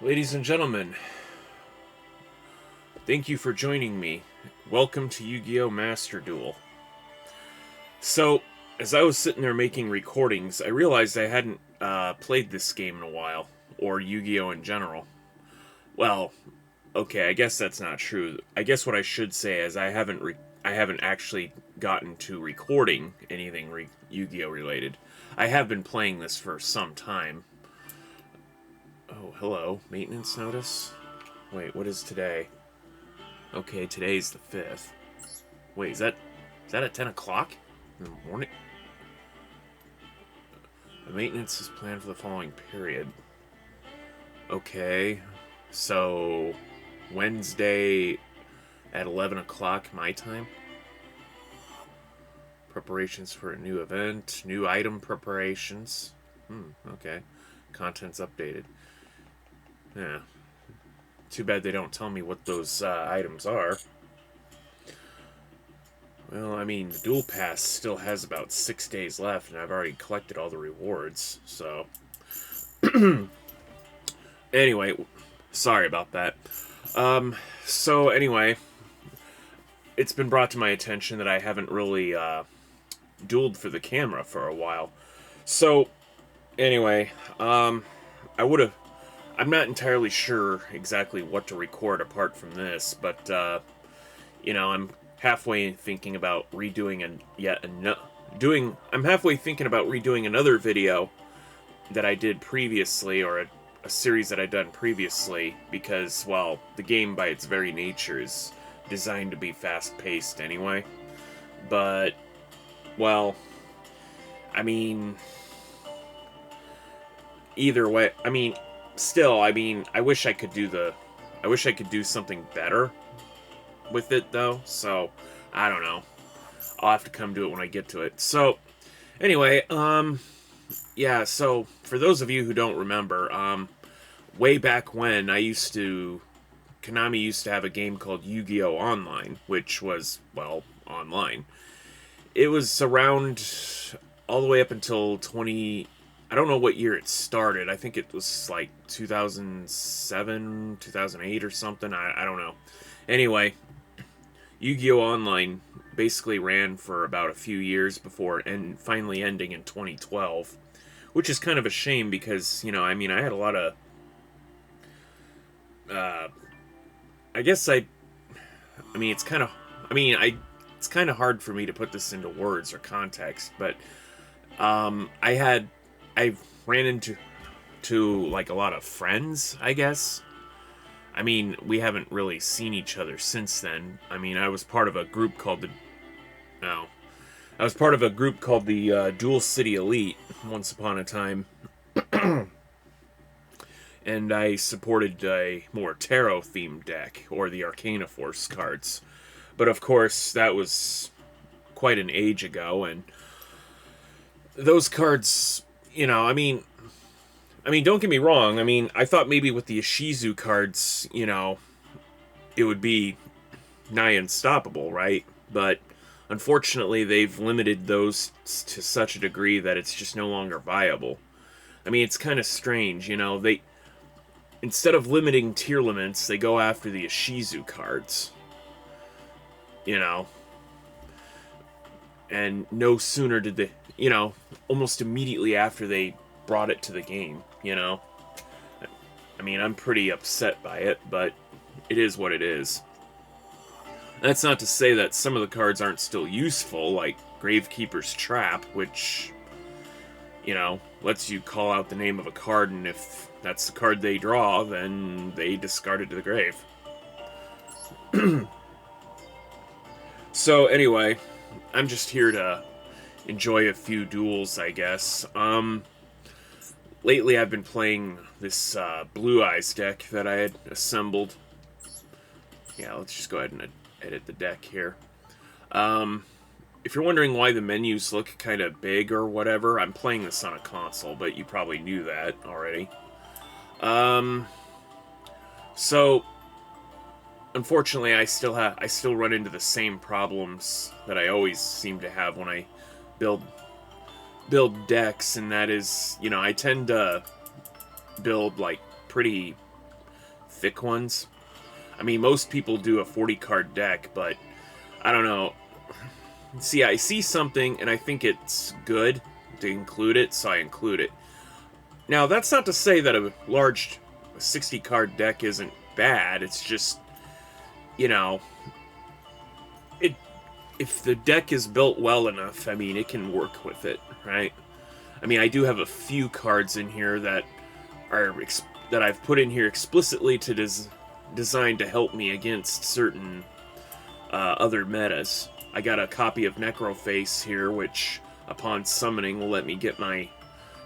Ladies and gentlemen, thank you for joining me. Welcome to Yu-Gi-Oh! Master Duel. So, as I was sitting there making recordings, I realized I hadn't played this game in a while, or Yu-Gi-Oh! In general. Well, okay, I guess that's not true. I guess what I should say is I haven't actually gotten to recording anything Yu-Gi-Oh! Related. I have been playing this for some time. Oh, hello. Maintenance notice? Wait, what is today? Okay, today's the 5th. Wait, is that at 10 o'clock in the morning? The maintenance is planned for the following period. Okay, so Wednesday at 11 o'clock my time? Preparations for a new event, new item preparations. Okay. Contents updated. Yeah. Too bad they don't tell me what those items are. Well, I mean, the Duel Pass still has about 6 days left, and I've already collected all the rewards, so... Anyway, sorry about that. So anyway, it's been brought to my attention that I haven't really dueled for the camera for a while. So, anyway, I'm not entirely sure exactly what to record apart from this, but, I'm halfway thinking about redoing I'm halfway thinking about redoing another video that I did previously, or a series that I'd done previously, because, well, the game by its very nature is designed to be fast-paced anyway. But, well, I mean, either way, I wish I could do something better with it, though, so, I don't know. I'll have to come to it when I get to it. So, anyway, yeah, so, for those of you who don't remember, way back when, Konami used to have a game called Yu-Gi-Oh! Online, which was, well, online. It was around all the way up until I don't know what year it started. I think it was like 2007, 2008 or something. I don't know. Anyway, Yu-Gi-Oh! Online basically ran for about a few years before finally ending in 2012, which is kind of a shame because, I had a lot of... I guess it's kind of... it's kind of hard for me to put this into words or context, but I ran into like a lot of friends, I guess. We haven't really seen each other since then. I was part of a group called the Duel City Elite once upon a time. And I supported a more tarot-themed deck, or the Arcana Force cards. But of course, that was quite an age ago, and those cards, don't get me wrong. I thought maybe with the Ishizu cards, it would be nigh unstoppable, right? But unfortunately, they've limited those to such a degree that it's just no longer viable. It's kind of strange, instead of limiting tier limits, they go after the Ishizu cards. And no sooner did they, almost immediately after they brought it to the game, I'm pretty upset by it, but it is what it is. That's not to say that some of the cards aren't still useful, like Gravekeeper's Trap, which, lets you call out the name of a card, and if that's the card they draw, then they discard it to the grave. So, anyway, I'm just here to enjoy a few duels, I guess. Lately I've been playing this Blue Eyes deck that I had assembled. Yeah, let's just go ahead and edit the deck here. If you're wondering why the menus look kind of big or whatever, I'm playing this on a console, but you probably knew that already. So, unfortunately, I still run into the same problems that I always seem to have when I build decks, and that is, I tend to build like pretty thick ones. I mean, most people do a 40-card deck, but I don't know. See, I see something, and I think it's good to include it, so I include it. Now, that's not to say that a large 60-card deck isn't bad. It's just, you know, if the deck is built well enough, I mean, it can work with it, right? I mean, I do have a few cards in here that I've put in here explicitly to designed to help me against certain other metas. I got a copy of Necroface here, which upon summoning will let me get my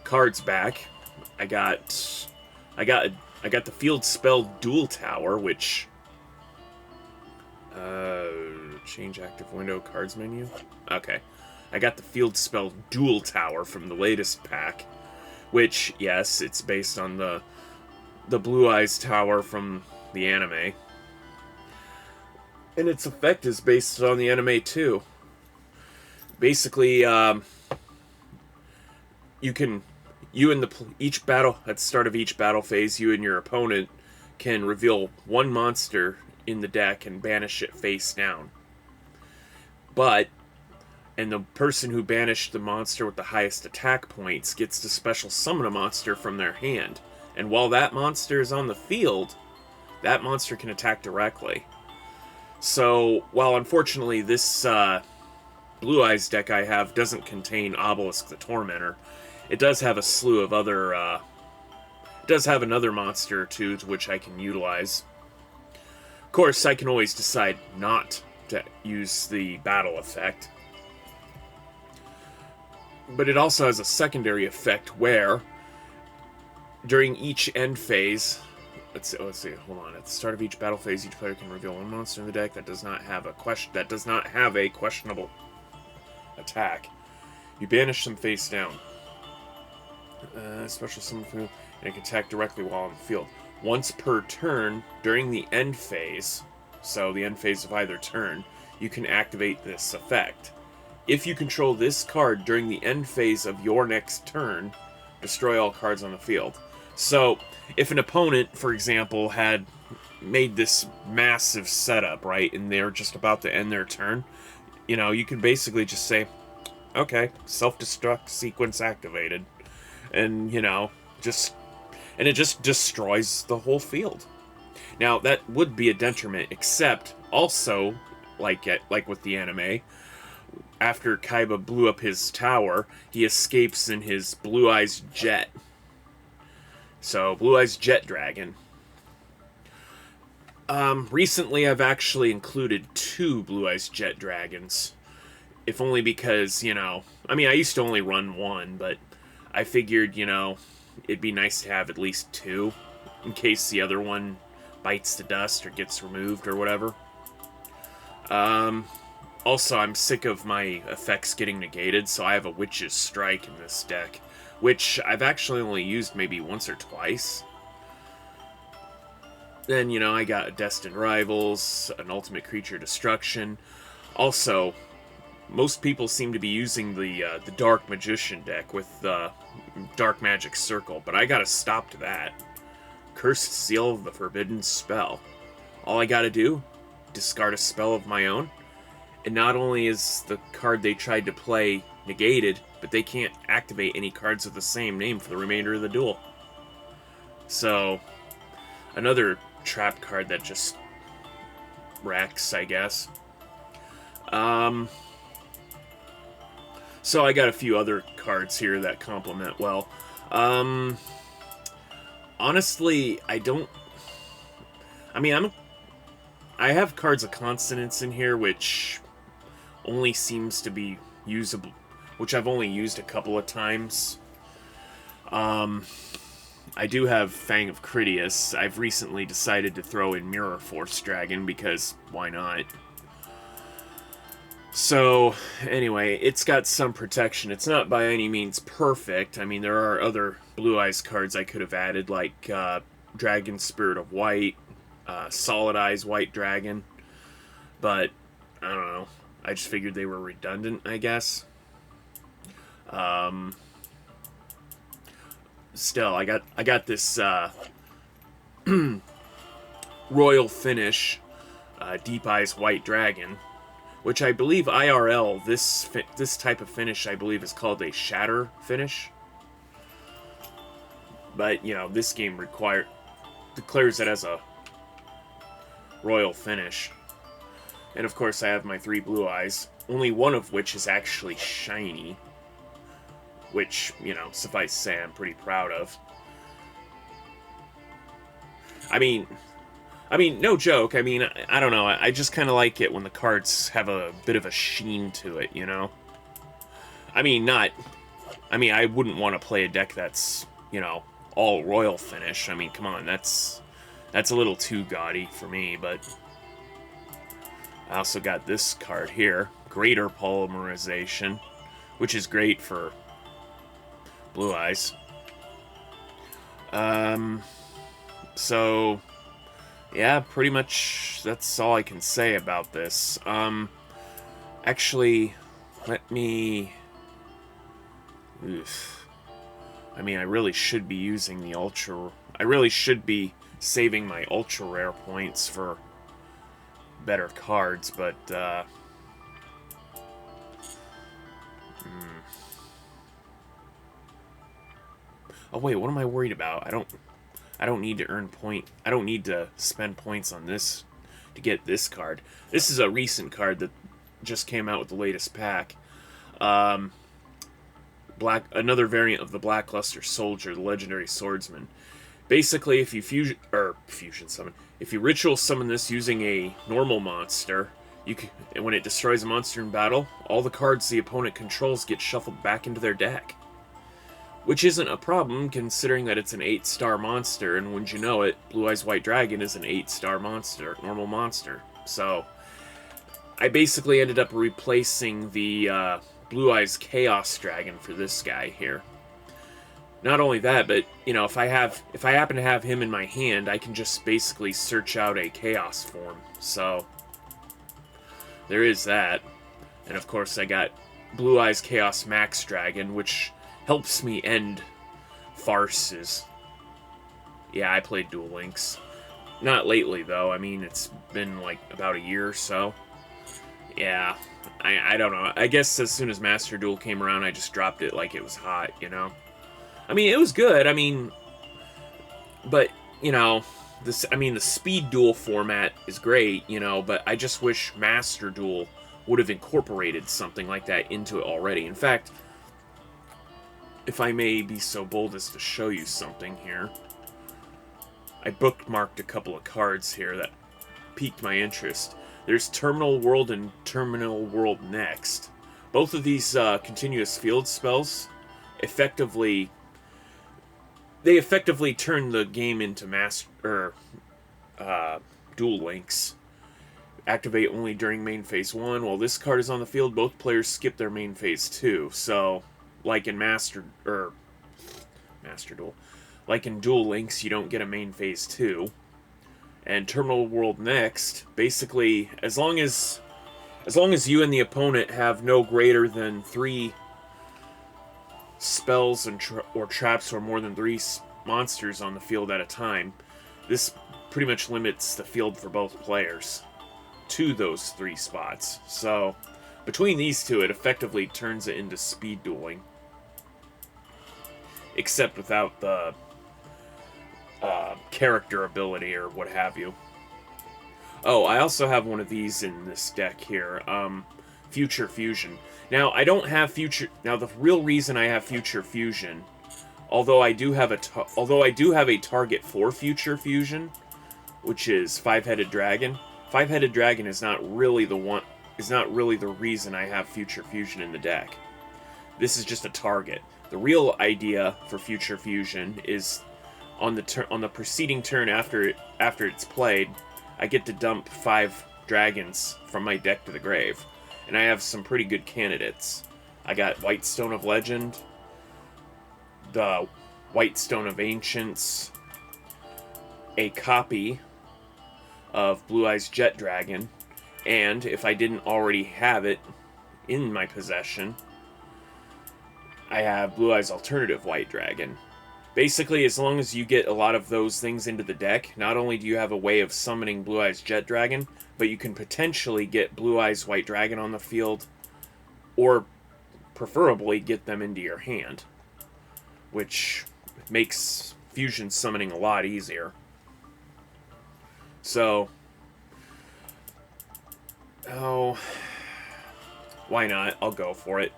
cards back. I got the field spell Duel Tower, which change active window cards menu. Okay, I got the field spell Duel Tower from the latest pack, which yes, it's based on the Blue Eyes Tower from the anime. And its effect is based on the anime too. Basically, each battle at the start of each battle phase, you and your opponent can reveal one monster in the deck and banish it face down. And the person who banished the monster with the highest attack points gets to special summon a monster from their hand. And while that monster is on the field, that monster can attack directly. So, while unfortunately this Blue Eyes deck I have doesn't contain Obelisk the Tormentor, it does have a slew of other... it does have another monster or two to which I can utilize. Of course, I can always decide not to use the battle effect. But it also has a secondary effect where, during each end phase... Let's see. Hold on. At the start of each battle phase, each player can reveal one monster in the deck that does not have a questionable attack. You banish them face down. Special summon from, and it can attack directly while on the field. Once per turn during the end phase, so the end phase of either turn, you can activate this effect. If you control this card during the end phase of your next turn, destroy all cards on the field. So, if an opponent, for example, had made this massive setup, right, and they're just about to end their turn, you know, you could basically just say, okay, self-destruct sequence activated, and, you know, it just destroys the whole field. Now, that would be a detriment, except also, like with the anime, after Kaiba blew up his tower, he escapes in his Blue Eyes Jet. So, Blue Eyes Jet Dragon. Recently I've actually included 2 Blue Eyes Jet Dragons. If only because, you know, I mean, I used to only run 1, but I figured, you know, it'd be nice to have at least 2, in case the other one bites the dust or gets removed or whatever. Also, I'm sick of my effects getting negated, so I have a Witch's Strike in this deck, which I've actually only used maybe once or twice. Then, you know, I got Destined Rivals, an Ultimate Creature Destruction. Also, most people seem to be using the Dark Magician deck with Dark Magic Circle, but I gotta stop to that. Cursed Seal of the Forbidden Spell. All I gotta do, discard a spell of my own, and not only is the card they tried to play negated, but they can't activate any cards of the same name for the remainder of the duel. So, another trap card that just wrecks, I guess. So I got a few other cards here that complement well. Honestly, I have cards of Consonance in here, which only seems to be usable, which I've only used a couple of times. I do have Fang of Critias. I've recently decided to throw in Mirror Force Dragon, because why not? So, anyway, it's got some protection. It's not by any means perfect. I mean, there are other Blue Eyes cards I could have added, like Dragon Spirit of White, Solid Eyes White Dragon. But, I don't know. I just figured they were redundant, I guess. Still, I got this Royal Finish Deep Eyes White Dragon, which I believe IRL, this type of finish, I believe, is called a Shatter Finish. But, you know, this game declares it as a Royal Finish. And, of course, I have my 3 Blue Eyes, only one of which is actually shiny. Which, you know, suffice to say, I'm pretty proud of. I mean, no joke. I mean, I don't know. I just kind of like it when the cards have a bit of a sheen to it, you know? I mean, I wouldn't want to play a deck that's, you know, all Royal Finish. I mean, come on, that's a little too gaudy for me, but I also got this card here, Greater Polymerization, which is great for Blue Eyes. So, yeah, pretty much that's all I can say about this. Actually, let me... Oof. I mean, I really should be using the Ultra... I really should be saving my Ultra Rare points for better cards, but, Oh, wait, what am I worried about? I don't need to earn point... I don't need to spend points on this to get this card. This is a recent card that just came out with the latest pack. Another variant of the Blackluster Soldier, the Legendary Swordsman. Basically, if you fusion summon, if you ritual summon this using a normal monster, when it destroys a monster in battle, all the cards the opponent controls get shuffled back into their deck. Which isn't a problem, considering that it's an 8-star monster, and wouldn't you know it, Blue Eyes White Dragon is an 8-star monster, normal monster. So, I basically ended up replacing the Blue Eyes Chaos Dragon for this guy here. Not only that, but, you know, if I happen to have him in my hand, I can just basically search out a Chaos form. So, there is that. And of course, I got Blue Eyes Chaos Max Dragon, which helps me end farces. Yeah, I played Duel Links. Not lately, though. I mean, it's been, like, about a year or so. Yeah, I don't know. I guess as soon as Master Duel came around, I just dropped it like it was hot, you know? I mean, it was good. I mean, but, you know, the Speed Duel format is great, you know, but I just wish Master Duel would have incorporated something like that into it already. In fact, if I may be so bold as to show you something here, I bookmarked a couple of cards here that piqued my interest. There's Terminal World and Terminal World Next. Both of these continuous field spells effectively turn the game into Duel Links. Activate only during main phase 1. While this card is on the field, both players skip their main phase 2. So, like in Master Duel, like in Duel Links, you don't get a main phase 2. And Terminal World Next, basically, as long as you and the opponent have no greater than 3 spells or traps or more than 3 monsters on the field at a time, this pretty much limits the field for both players to those 3 spots. So, between these two, it effectively turns it into speed dueling. Except without the character ability or what have you. Oh, I also have one of these in this deck here. Future Fusion. Now, I don't have Future... Now, the real reason I have Future Fusion, although I do have a target for Future Fusion, which is Five-Headed Dragon. Five-Headed Dragon is not really the reason I have Future Fusion in the deck. This is just a target. The real idea for Future Fusion is on the preceding turn after it's played, I get to dump 5 dragons from my deck to the grave. And I have some pretty good candidates. I got White Stone of Legend, the White Stone of Ancients, a copy of Blue Eyes Jet Dragon, and if I didn't already have it in my possession, I have Blue Eyes Alternative White Dragon. Basically, as long as you get a lot of those things into the deck, not only do you have a way of summoning Blue Eyes Jet Dragon, but you can potentially get Blue Eyes White Dragon on the field, or preferably get them into your hand, which makes fusion summoning a lot easier. So, oh, why not? I'll go for it.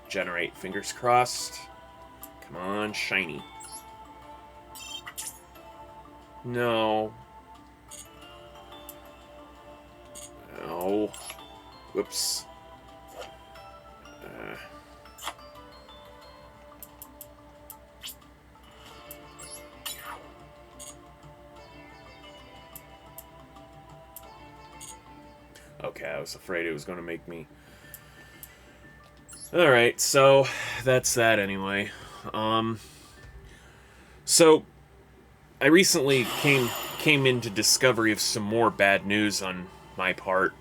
Generate, fingers crossed. Come on, shiny. No. Oh. Whoops. Okay, I was afraid it was going to make me... Alright, so that's that anyway. So I recently came into discovery of some more bad news on my part,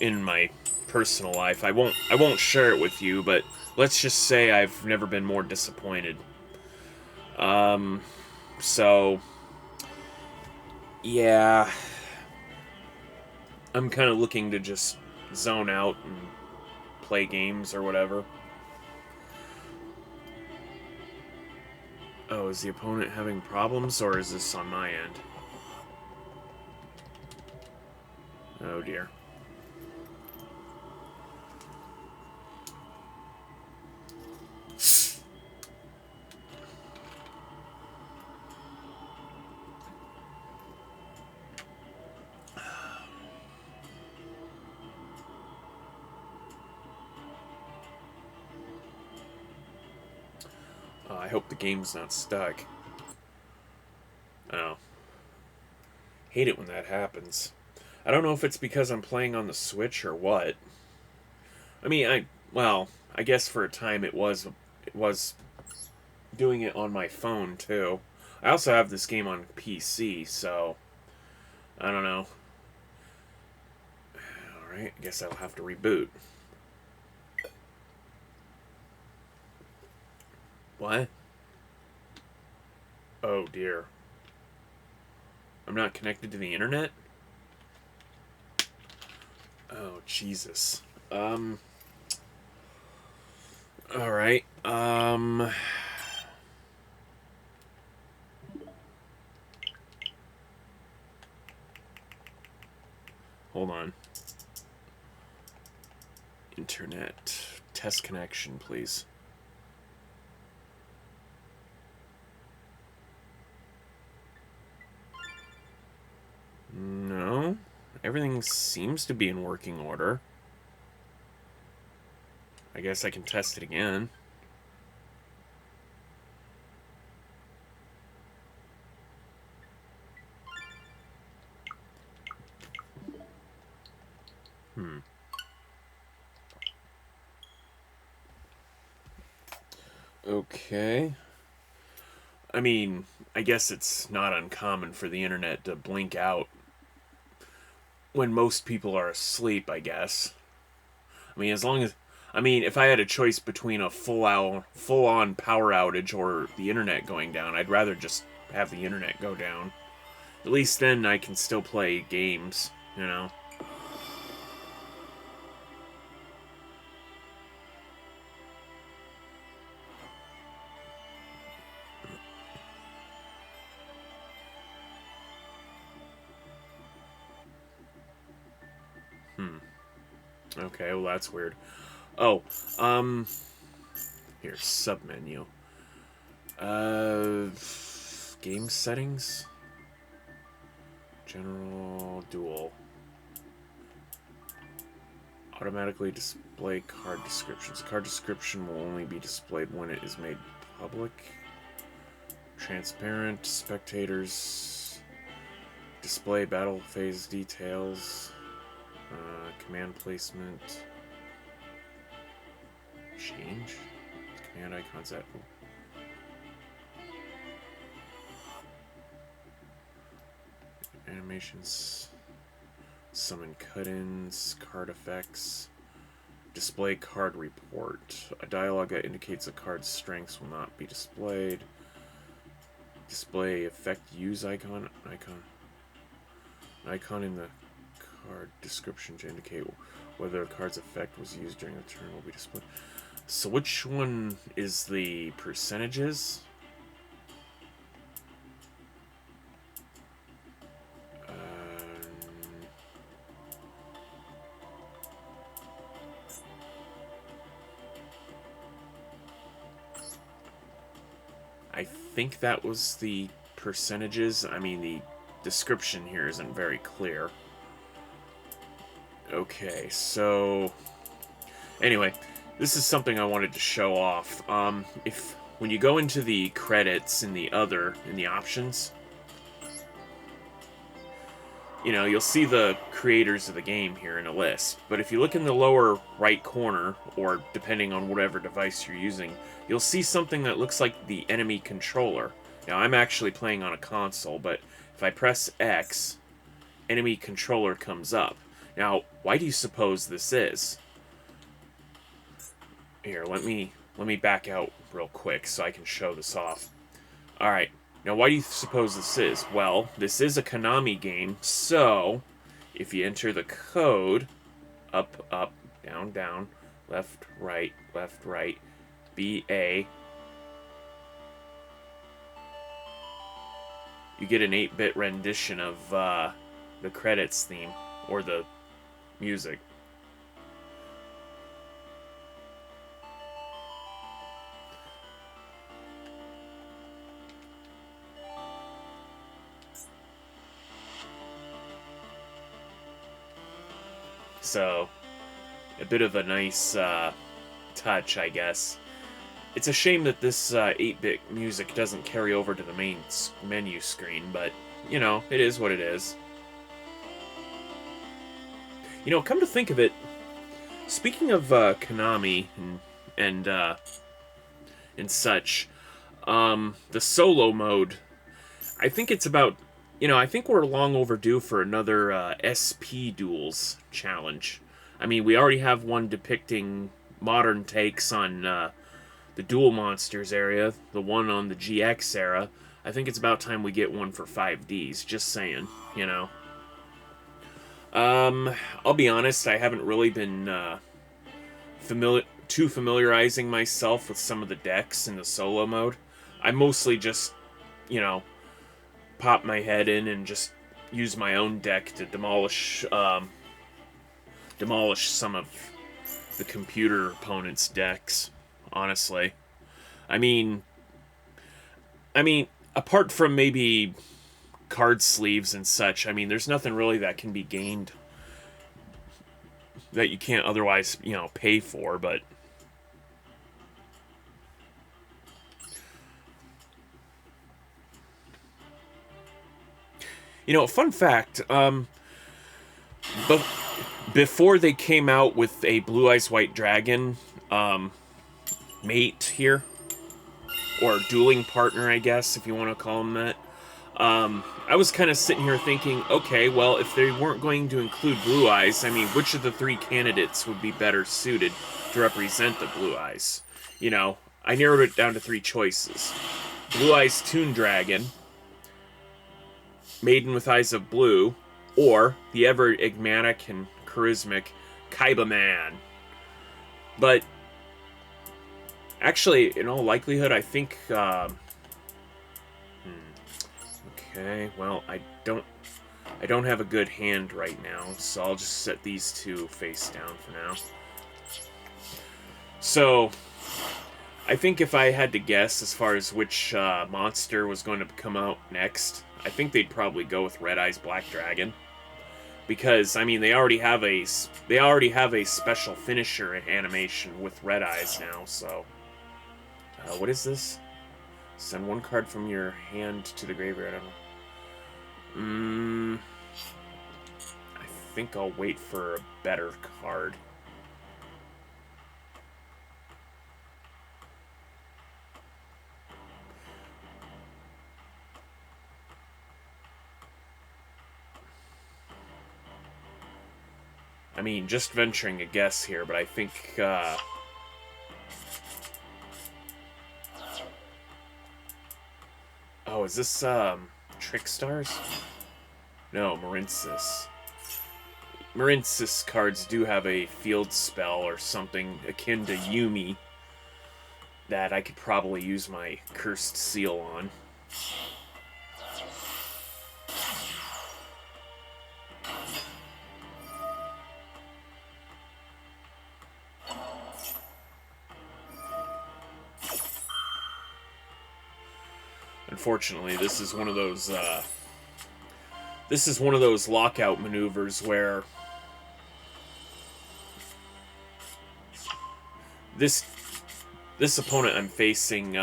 in my personal life. I won't share it with you, but let's just say I've never been more disappointed. So yeah, I'm kind of looking to just zone out and play games or whatever. Oh, is the opponent having problems, or is this on my end? Oh dear. I hope the game's not stuck. Oh. Hate it when that happens. I don't know if it's because I'm playing on the Switch or what. I mean, I guess for a time it was doing it on my phone too. I also have this game on PC, so I don't know. Alright, I guess I'll have to reboot. What? Oh dear. I'm not connected to the internet? Oh, Jesus. Alright, hold on. Internet. Test connection, please. No. Everything seems to be in working order. I guess I can test it again. Okay. I mean, I guess it's not uncommon for the internet to blink out when most people are asleep, I guess. I mean, if I had a choice between a full-on power outage or the internet going down, I'd rather just have the internet go down. At least then I can still play games, you know? Okay, well that's weird. Oh, here, submenu. Game settings? General Duel. Automatically display card descriptions. Card description will only be displayed when it is made public. Transparent. Spectators. Display battle phase details. Command placement. Change? Command icons at... Animations. Summon cut-ins. Card effects. Display card report. A dialogue that indicates a card's strengths will not be displayed. Display effect use icon. Icon in the card description to indicate whether a card's effect was used during the turn will be displayed. So which one is the percentages? I think that was the percentages. I mean, the description here isn't very clear. Okay, so anyway, this is something I wanted to show off. If when you go into the credits in the options, you know, you'll see the creators of the game here in a list. But if you look in the lower right corner, or depending on whatever device you're using, you'll see something that looks like the enemy controller. Now, I'm actually playing on a console, but if I press X, enemy controller comes up. Now, why do you suppose this is? Here, let me back out real quick so I can show this off. Alright, now why do you suppose this is? Well, this is a Konami game, so if you enter the code, up, up, down, down, left, right, BA, you get an 8-bit rendition of the credits theme, or the music. So, a bit of a nice touch, I guess. It's a shame that this 8-bit music doesn't carry over to the main menu screen, but, you know, it is what it is. You know, come to think of it, speaking of Konami and such, the solo mode, I think it's about, you know, I think we're long overdue for another SP Duels challenge. I mean, we already have one depicting modern takes on the Duel Monsters area, the one on the GX era. I think it's about time we get one for 5Ds, just saying, you know. I'll be honest, I haven't really been familiarizing myself with some of the decks in the solo mode. I mostly just, you know, pop my head in and just use my own deck to demolish some of the computer opponent's decks, honestly. I mean, apart from maybe card sleeves and such, I mean, there's nothing really that can be gained that you can't otherwise, you know, pay for, but you know, fun fact, but before they came out with a Blue Eyes White Dragon mate here, or dueling partner, I guess, if you want to call them that, I was kind of sitting here thinking, okay, well, if they weren't going to include Blue Eyes, I mean, which of the 3 candidates would be better suited to represent the Blue Eyes? You know, I narrowed it down to 3 choices. Blue Eyes Toon Dragon, Maiden with Eyes of Blue, or the ever enigmatic and charismatic Kaiba Man. But actually, in all likelihood, I think okay, well, I don't have a good hand right now, so I'll just set these 2 face down for now. So, I think if I had to guess as far as which monster was going to come out next, I think they'd probably go with Red Eyes Black Dragon, because I mean they already have a special finisher animation with Red Eyes now. So, what is this? Send 1 card from your hand to the graveyard. I think I'll wait for a better card. I mean, just venturing a guess here, but I think, oh, is this, Trickstars? No, Marinsis. Marinsis cards do have a field spell or something akin to Yumi that I could probably use my Cursed Seal on. Unfortunately, this is one of those lockout maneuvers where this opponent I'm facing,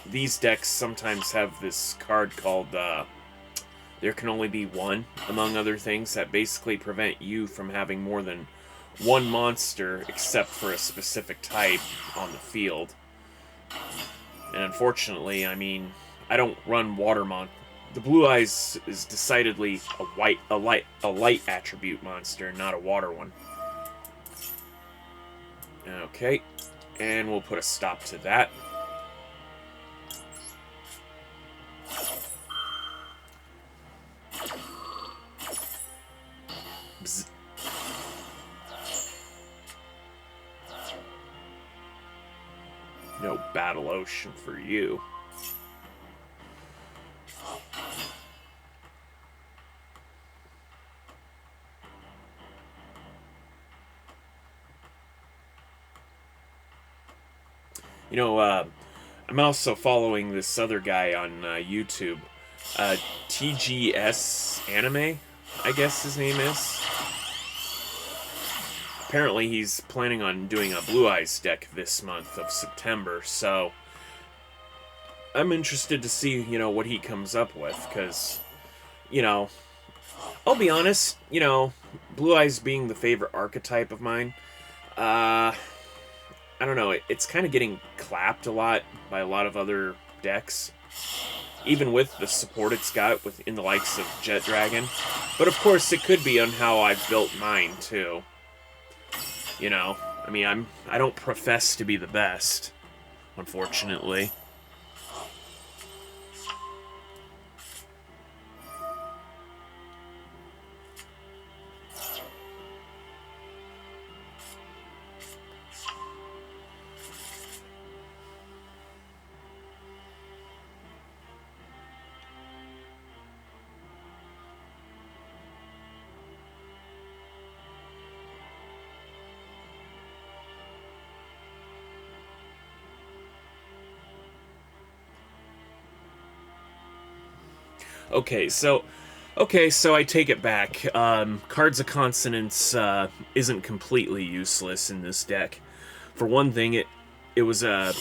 these decks sometimes have this card called there can only be one, among other things, that basically prevent you from having more than one monster except for a specific type on the field. And unfortunately, I mean, I don't run water The Blue Eyes is decidedly a light attribute monster, not a water one. Okay, and we'll put a stop to that. Bzz. No Battle Ocean for you. You know, I'm also following this other guy on YouTube, TGS Anime, I guess his name is. Apparently he's planning on doing a Blue Eyes deck this month of September, so I'm interested to see, you know, what he comes up with, because, you know, I'll be honest, you know, Blue Eyes being the favorite archetype of mine, I don't know, it's kind of getting clapped a lot by a lot of other decks, even with the support it's got in the likes of Jet Dragon. But of course, it could be on how I've built mine too. You know, I mean, I don't profess to be the best, unfortunately. Okay, so I take it back. Cards of Consonance isn't completely useless in this deck. For one thing, it was a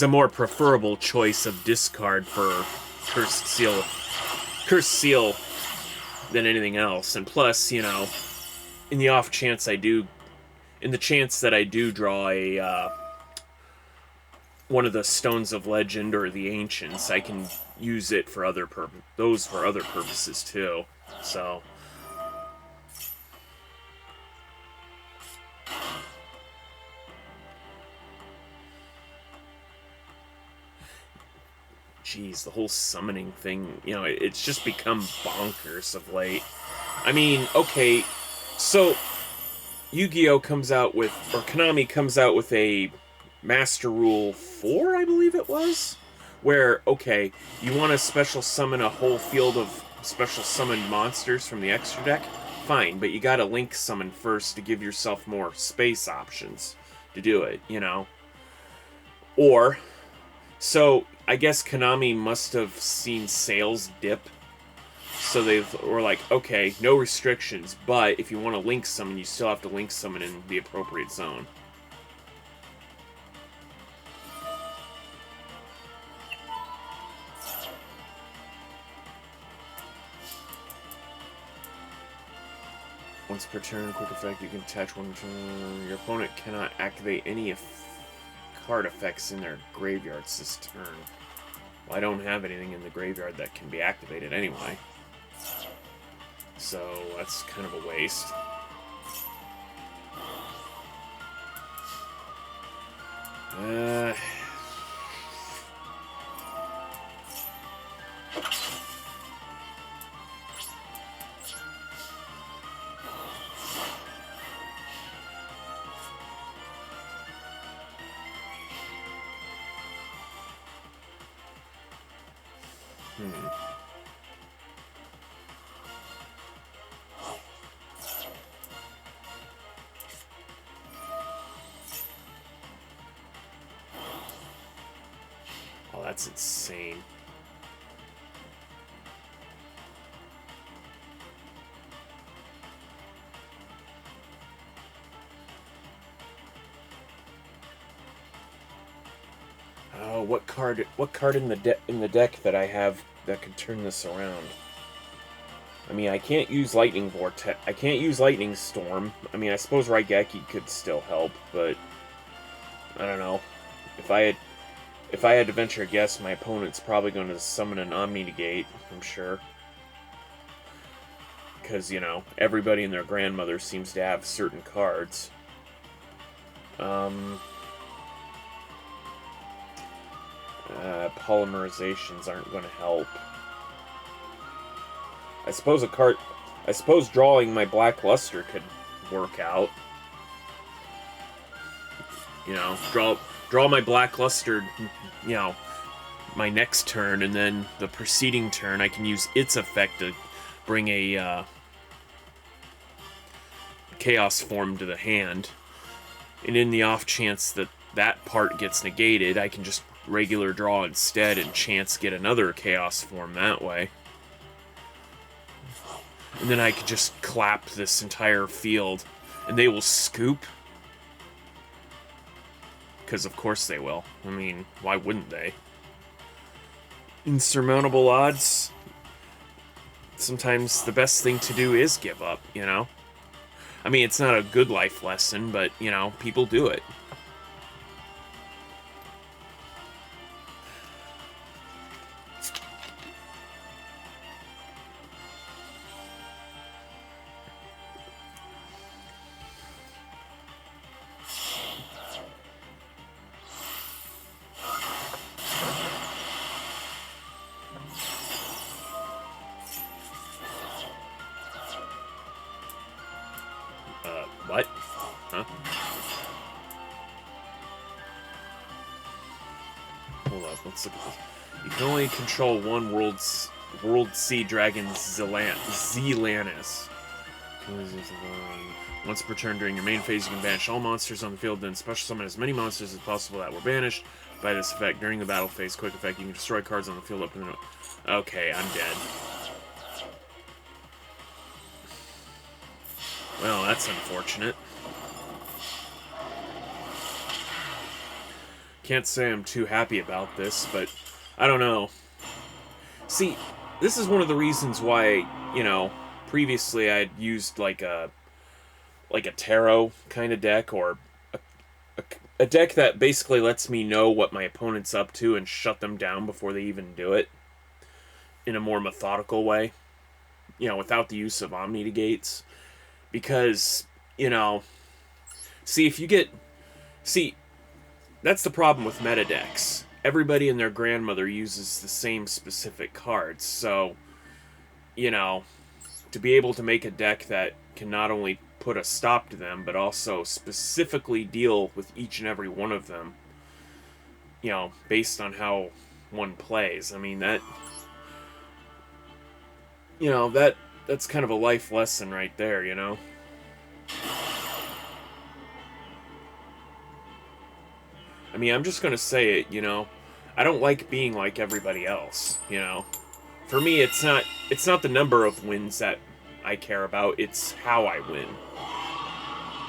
more preferable choice of discard for Cursed Seal than anything else. And plus, you know, in the chance that I do draw a one of the Stones of Legend or the Ancients, I can use it for other purposes too. So, geez, the whole summoning thing, you know, it's just become bonkers of late. I mean, okay, so Yu-Gi-Oh comes out with, or Konami comes out with a Master Rule 4, I believe it was, where, okay, you want to special summon a whole field of special summoned monsters from the extra deck? Fine, but you gotta link summon first to give yourself more space options to do it, you know? Or, so, I guess Konami must have seen sales dip, so they were like, okay, no restrictions, but if you want to link summon, you still have to link summon in the appropriate zone. Once per turn, quick effect, you can attach one turn. Your opponent cannot activate any card effects in their graveyards this turn. Well, I don't have anything in the graveyard that can be activated anyway. So, that's kind of a waste. Uh... Oh, that's insane. Oh, what card in the deck that I have that could turn this around? I mean, I can't use Lightning Vortex. I can't use Lightning Storm. I mean, I suppose Raigeki could still help, but I don't know. If I had to venture a guess, my opponent's probably going to summon an Omni Negate, I'm sure. Because, you know, everybody and their grandmother seems to have certain cards. Polymerizations aren't going to help. I suppose drawing my Black Luster could work out. You know, draw my Black Luster, you know, my next turn, and then the preceding turn I can use its effect to bring a Chaos form to the hand. And in the off chance that that part gets negated, I can just regular draw instead and chance get another Chaos form that way. And then I could just clap this entire field, and they will scoop. Because of course they will. I mean, why wouldn't they? Insurmountable odds. Sometimes the best thing to do is give up, you know? I mean, it's not a good life lesson, but, you know, people do it. What? Huh? Hold up, let's look at this. You can only control one World Sea Dragon Zelanis. Once per turn during your main phase, you can banish all monsters on the field, then special summon as many monsters as possible that were banished by this effect. During the battle phase, quick effect, you can destroy cards on the field up to the... Okay, I'm dead. Well, that's unfortunate. Can't say I'm too happy about this, but I don't know. See, this is one of the reasons why, you know, previously I'd used like a tarot kind of deck, or a deck that basically lets me know what my opponent's up to and shut them down before they even do it in a more methodical way, you know, without the use of Omni Negates. Because, you know, that's the problem with meta decks. Everybody and their grandmother uses the same specific cards, so, you know, to be able to make a deck that can not only put a stop to them, but also specifically deal with each and every one of them, you know, based on how one plays. I mean, that, you know, that's kind of a life lesson right there, you know? I mean, I'm just gonna say it, you know? I don't like being like everybody else, you know? For me, it's not the number of wins that I care about, it's how I win.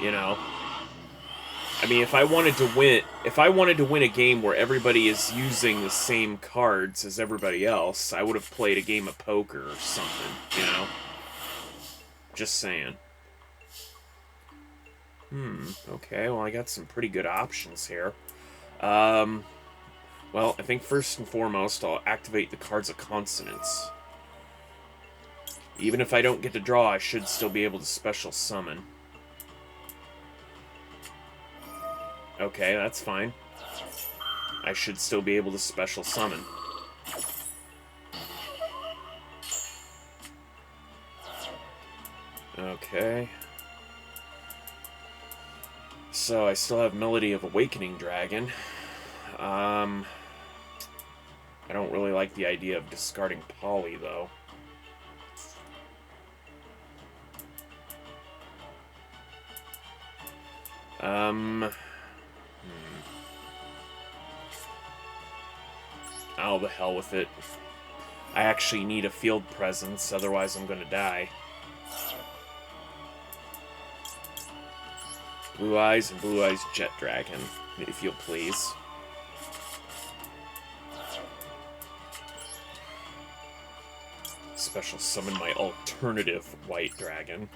You know? I mean, if I wanted to win a game where everybody is using the same cards as everybody else, I would have played a game of poker or something, you know? Just saying. Okay, well, I got some pretty good options here. Well, I think first and foremost, I'll activate the Cards of Consonance. Even if I don't get to draw, I should still be able to special summon. Okay, that's fine. I should still be able to special summon. Okay. So I still have Melody of Awakening Dragon. I don't really like the idea of discarding Polly, though. Oh, the hell with it. I actually need a field presence, otherwise I'm gonna die. Blue Eyes and Blue Eyes Jet Dragon, if you'll please. Special summon my alternative White Dragon.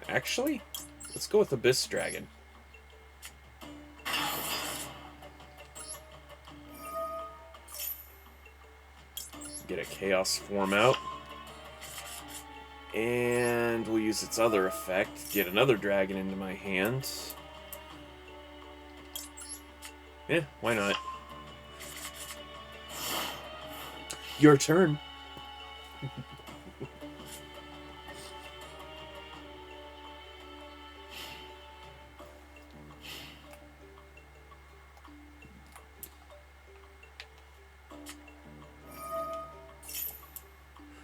Actually, let's go with Abyss Dragon. Get a Chaos form out. And we'll use its other effect. Get another dragon into my hand. Yeah, why not? Your turn.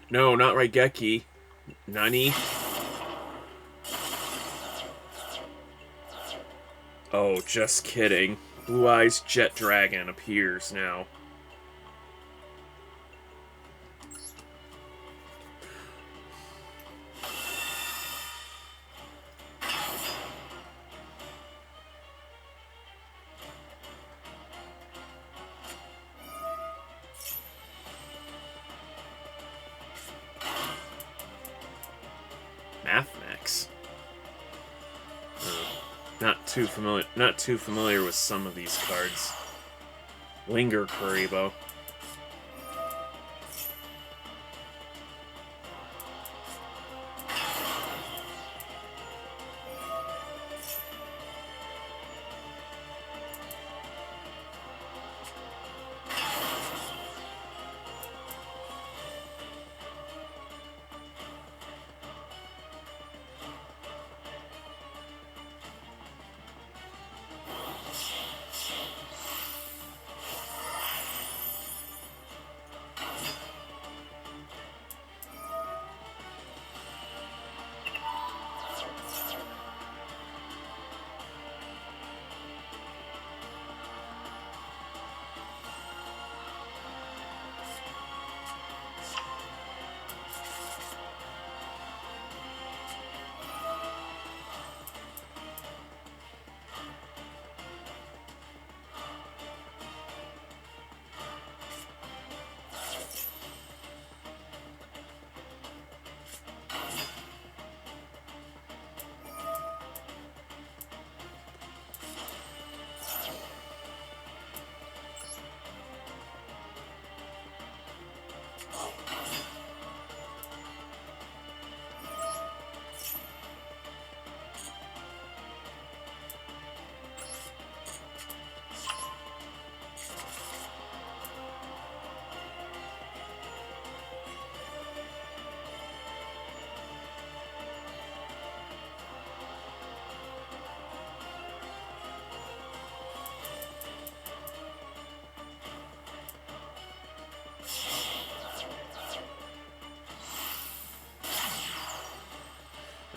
No, not Raigeki. Nani? Oh, just kidding. Blue Eyes Jet Dragon appears now. Mathmax. Not too familiar with some of these cards. Linger Kuribo.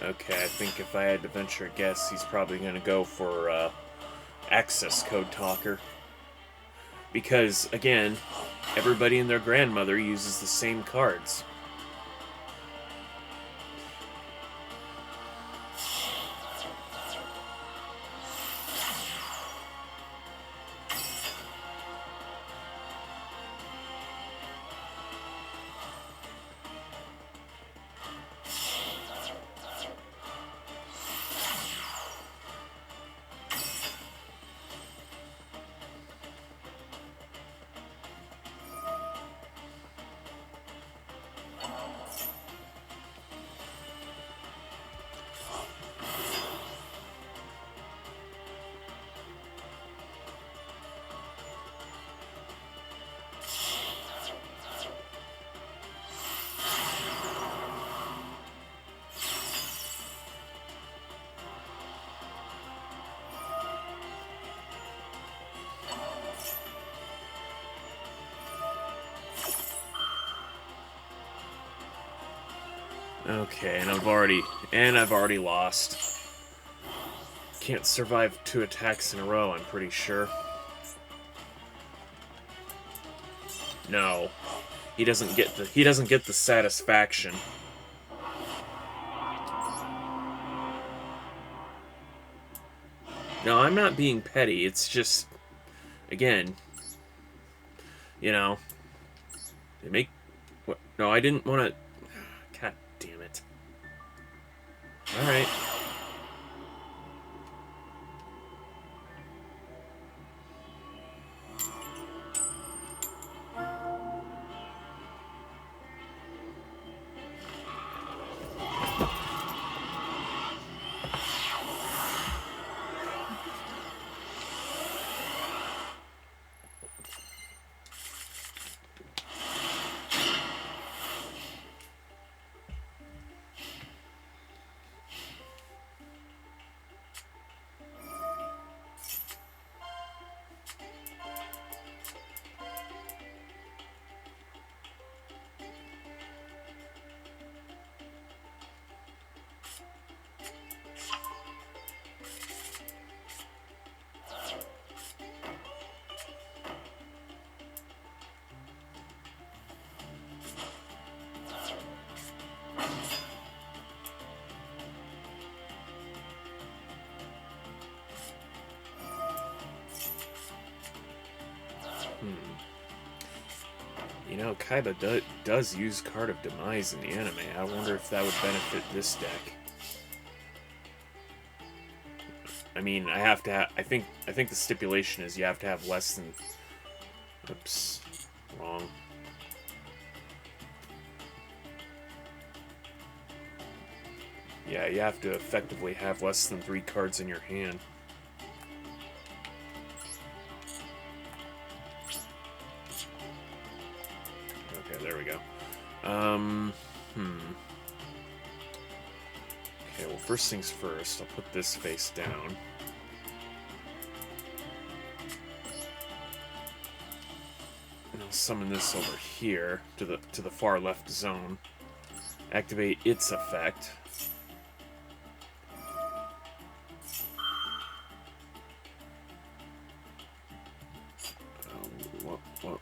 Okay, I think if I had to venture a guess, he's probably going to go for Access Code Talker. Because, again, everybody and their grandmother uses the same cards. Okay, and I've already lost. Can't survive 2 attacks in a row, I'm pretty sure. No. He doesn't get the satisfaction. No, I'm not being petty. It's just, again, you know, they make what? No, I didn't want to. God damn it! All right. You know, Kaiba does use Card of Demise in the anime. I wonder if that would benefit this deck. I mean, I think the stipulation is you have to have less than. Oops, wrong. Yeah, you have to effectively have less than 3 cards in your hand. Okay, there we go. Okay, well, first things first, I'll put this face down. And I'll summon this over here to the far left zone. Activate its effect.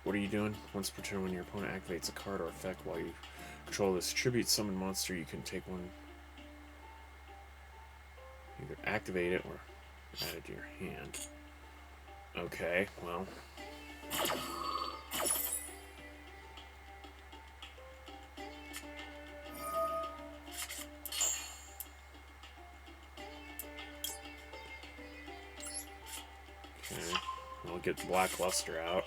What are you doing? Once per turn, when your opponent activates a card or effect while you control this tribute summon monster, you can take one. Either activate it or add it to your hand. Okay, well. Okay, I'll get Blackluster out.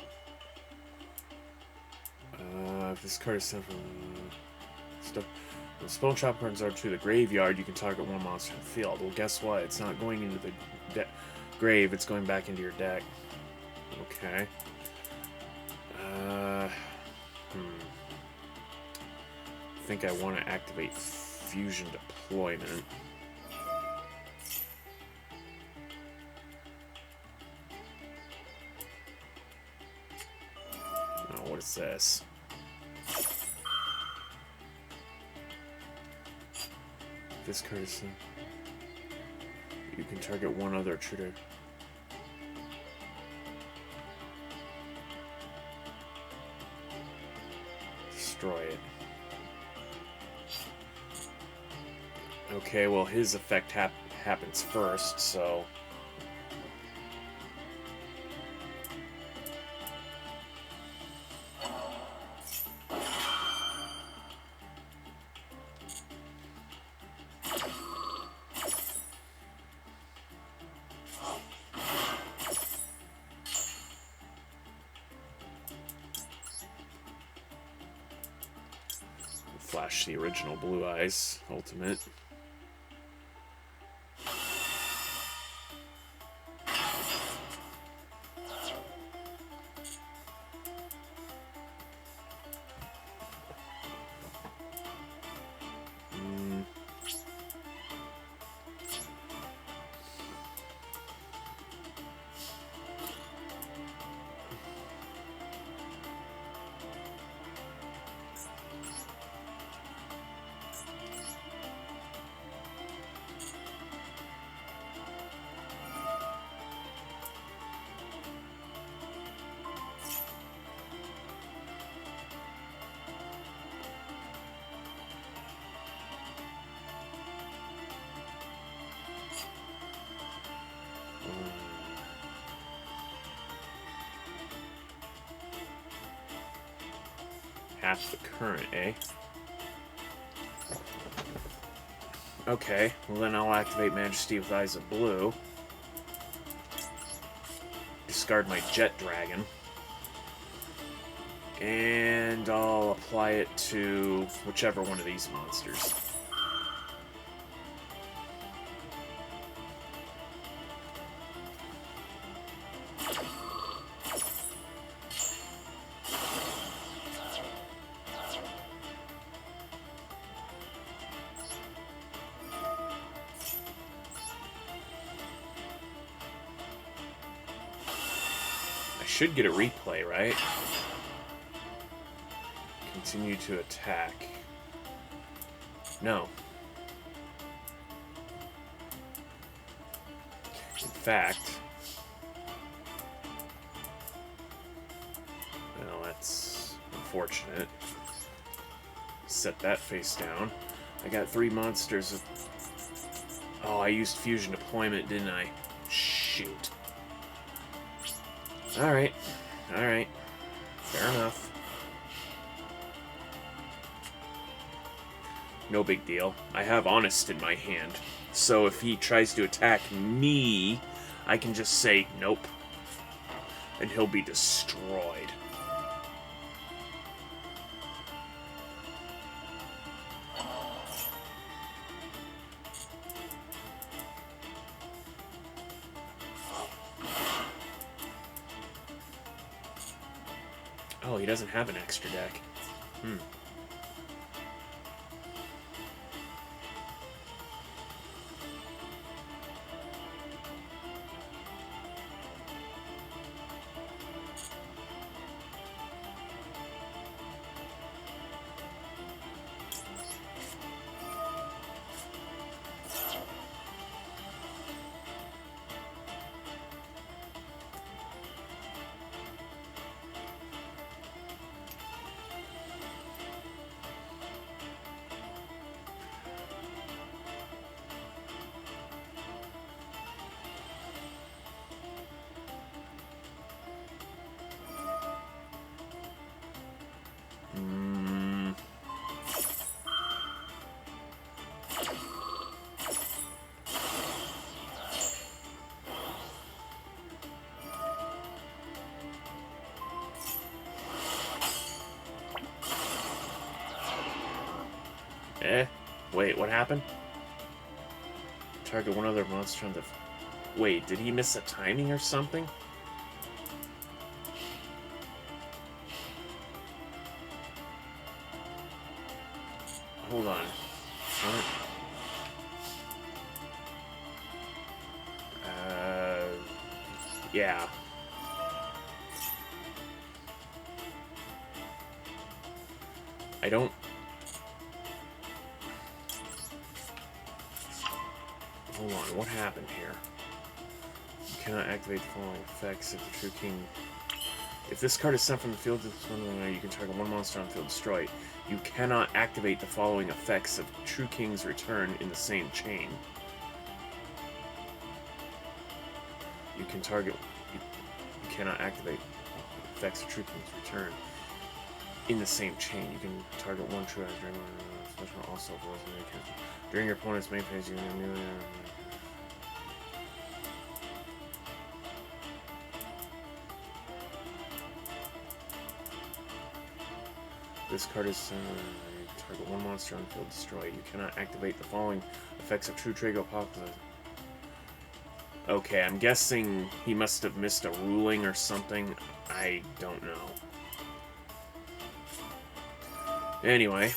If this card is sent from stuff. When Spell Trap cards are to the graveyard, you can target one monster in the field. Well, guess what? It's not going into the grave, it's going back into your deck. Okay. I think I want to activate Fusion Deployment. Oh, what is this? This card is... You can target one other trigger. Destroy it. Okay, well, his effect happens first, so... Flash the original Blue Eyes ultimate. Half the current, eh? Okay, well then I'll activate Majesty with Eyes of Blue. Discard my Jet Dragon. And I'll apply it to whichever one of these monsters. I should get a replay, right? Continue to attack. No. In fact... Well, that's unfortunate. Set that face down. I got 3 monsters of... Oh, I used fusion deployment, didn't I? Shoot. Alright. Alright. Fair enough. No big deal. I have Honest in my hand. So if he tries to attack me, I can just say, nope. And he'll be destroyed. Oh, he doesn't have an extra deck. Wait, what happened? Target one other monster on the... Wait, did he miss a timing or something? Hold on. What? Yeah. I don't... Hold on, what happened here? You cannot activate the following effects if the True King... If this card is sent from the field to this one, you can target one monster on the field, destroy it. You cannot activate the following effects of True King's return in the same chain. You can target... You cannot activate effects of True King's return in the same chain. You can target one True Eyes Dragon also during your opponent's main phase. You can immediately... This card is target one monster on the field, destroyed. You cannot activate the following effects of True Trago Apocalypse. Okay, I'm guessing he must have missed a ruling or something. I don't know. Anyway.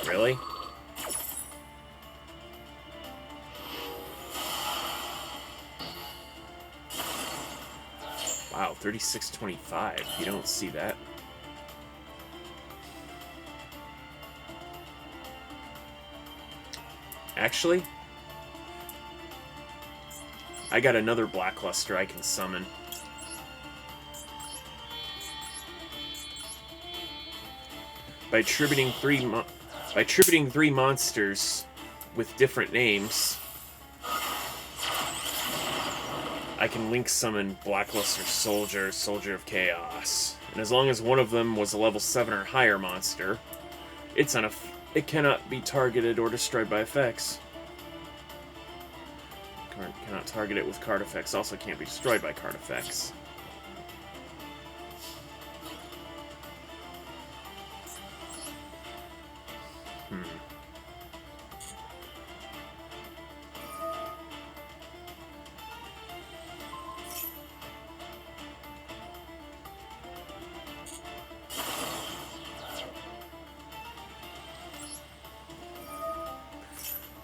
Really? Wow, 3625. You don't see that. Actually, I got another Blackluster I can summon. By attributing three monsters with different names, I can link summon Blackluster Soldier, Soldier of Chaos. And as long as one of them was a level 7 or higher monster, it cannot be targeted or destroyed by effects. Cannot target it with card effects, also can't be destroyed by card effects.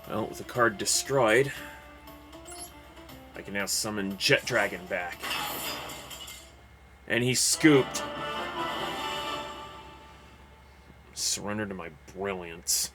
Well, with the card destroyed, I can now summon Jet Dragon back. And he's scooped. Surrender to my brilliance.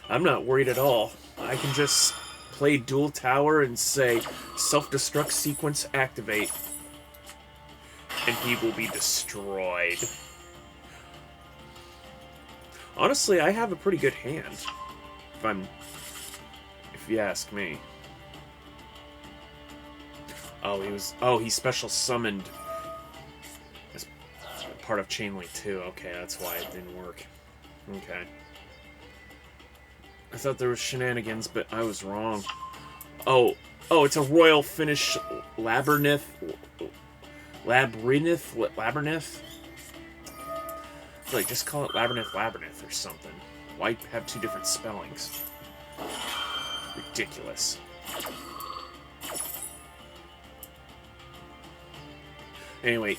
I'm not worried at all. I can just play Duel Tower and say, self-destruct sequence activate. And he will be destroyed. Honestly, I have a pretty good hand. If you ask me. Oh, he special summoned as part of Chain Link 2. Okay, that's why it didn't work. Okay. I thought there was shenanigans, but I was wrong. Oh, it's a Royal Finish Labyrinth? Labyrinth? Like, just call it Labyrinth or something. Why have two different spellings? Ridiculous. Anyway,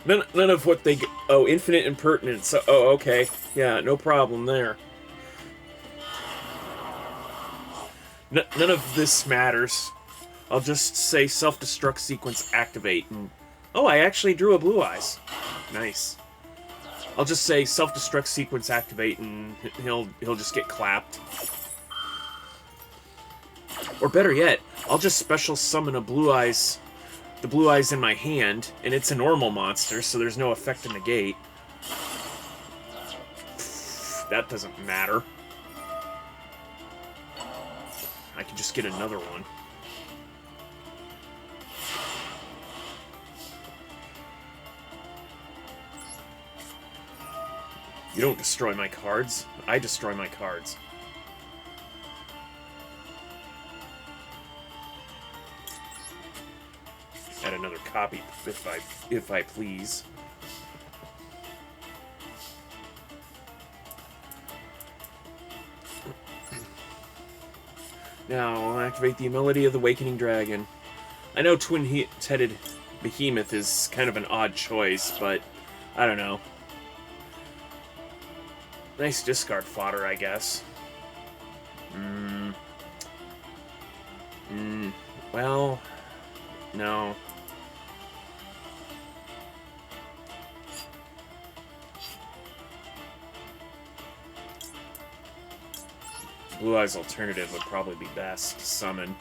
none of what they... Oh, Infinite Impertinence. Oh, okay. Yeah, no problem there. None of this matters. I'll just say self-destruct sequence activate and... Oh, I actually drew a Blue Eyes. Nice. I'll just say self-destruct sequence activate and he'll just get clapped. Or better yet, I'll just special summon a Blue Eyes... The Blue Eyes in my hand, and it's a normal monster, so there's no effect to negate. That doesn't matter. I can just get another one. You don't destroy my cards. I destroy my cards. Add another copy if I please. Now, I'll activate the ability of the Awakening Dragon. I know Twin-Headed Behemoth is kind of an odd choice, but I don't know. Nice discard fodder, I guess. Well, no. Blue Eyes alternative would probably be best to summon.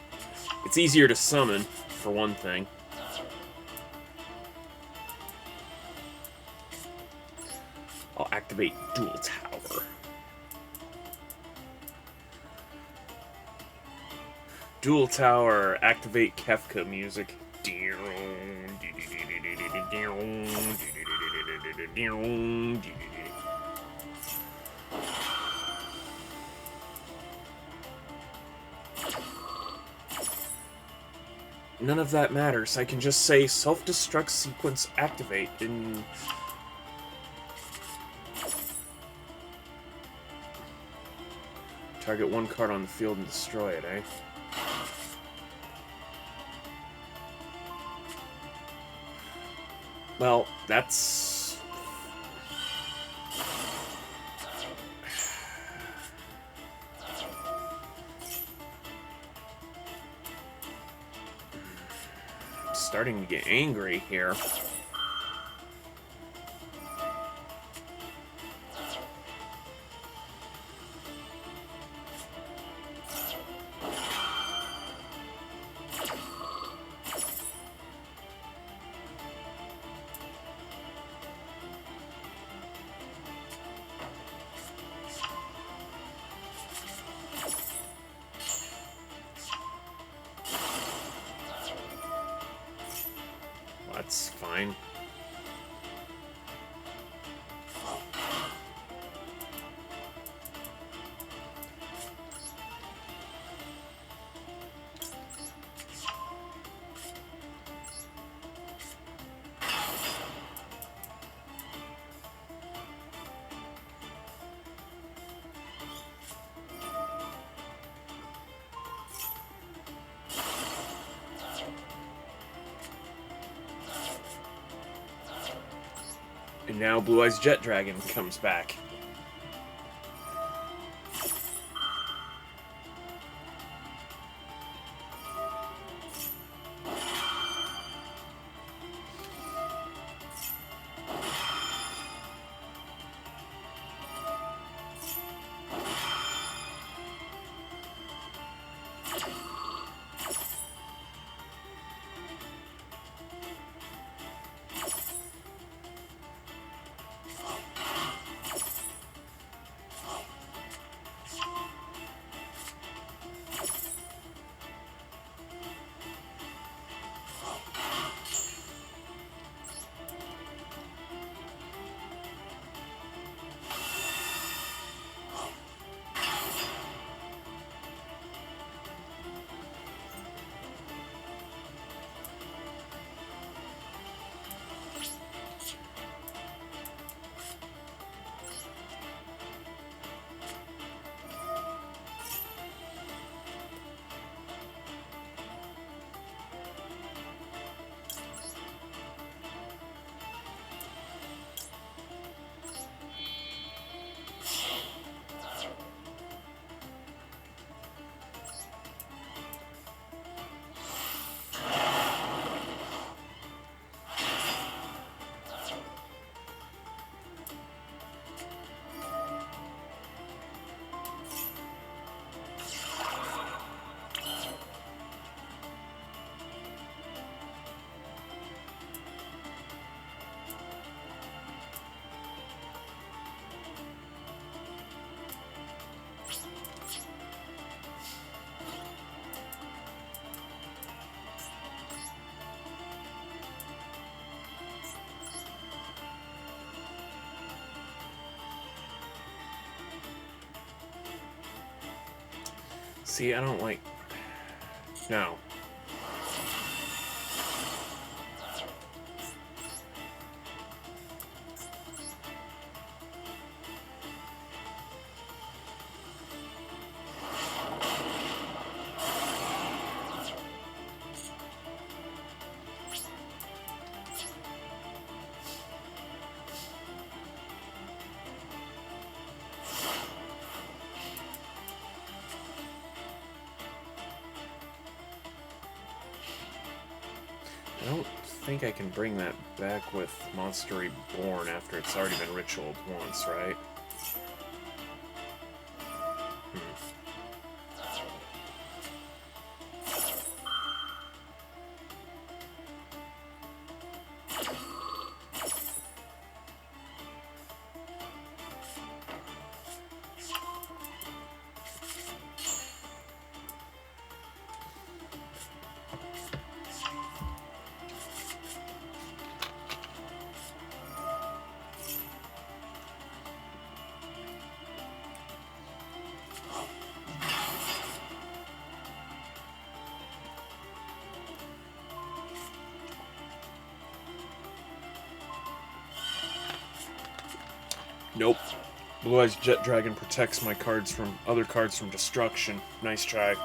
It's easier to summon, for one thing. I'll activate Duel Tower. Duel Tower, activate Kefka music. none of that matters. I can just say self-destruct sequence activate and... Target one card on the field and destroy it, eh? Well, that's... starting to get angry here. That's fine. And now Blue Eyes Jet Dragon comes back. See, I don't like... No. I don't think I can bring that back with Monster Reborn after it's already been ritualed once, right? Nope. Blue Eyes Jet Dragon protects my cards from other cards from destruction. Nice try.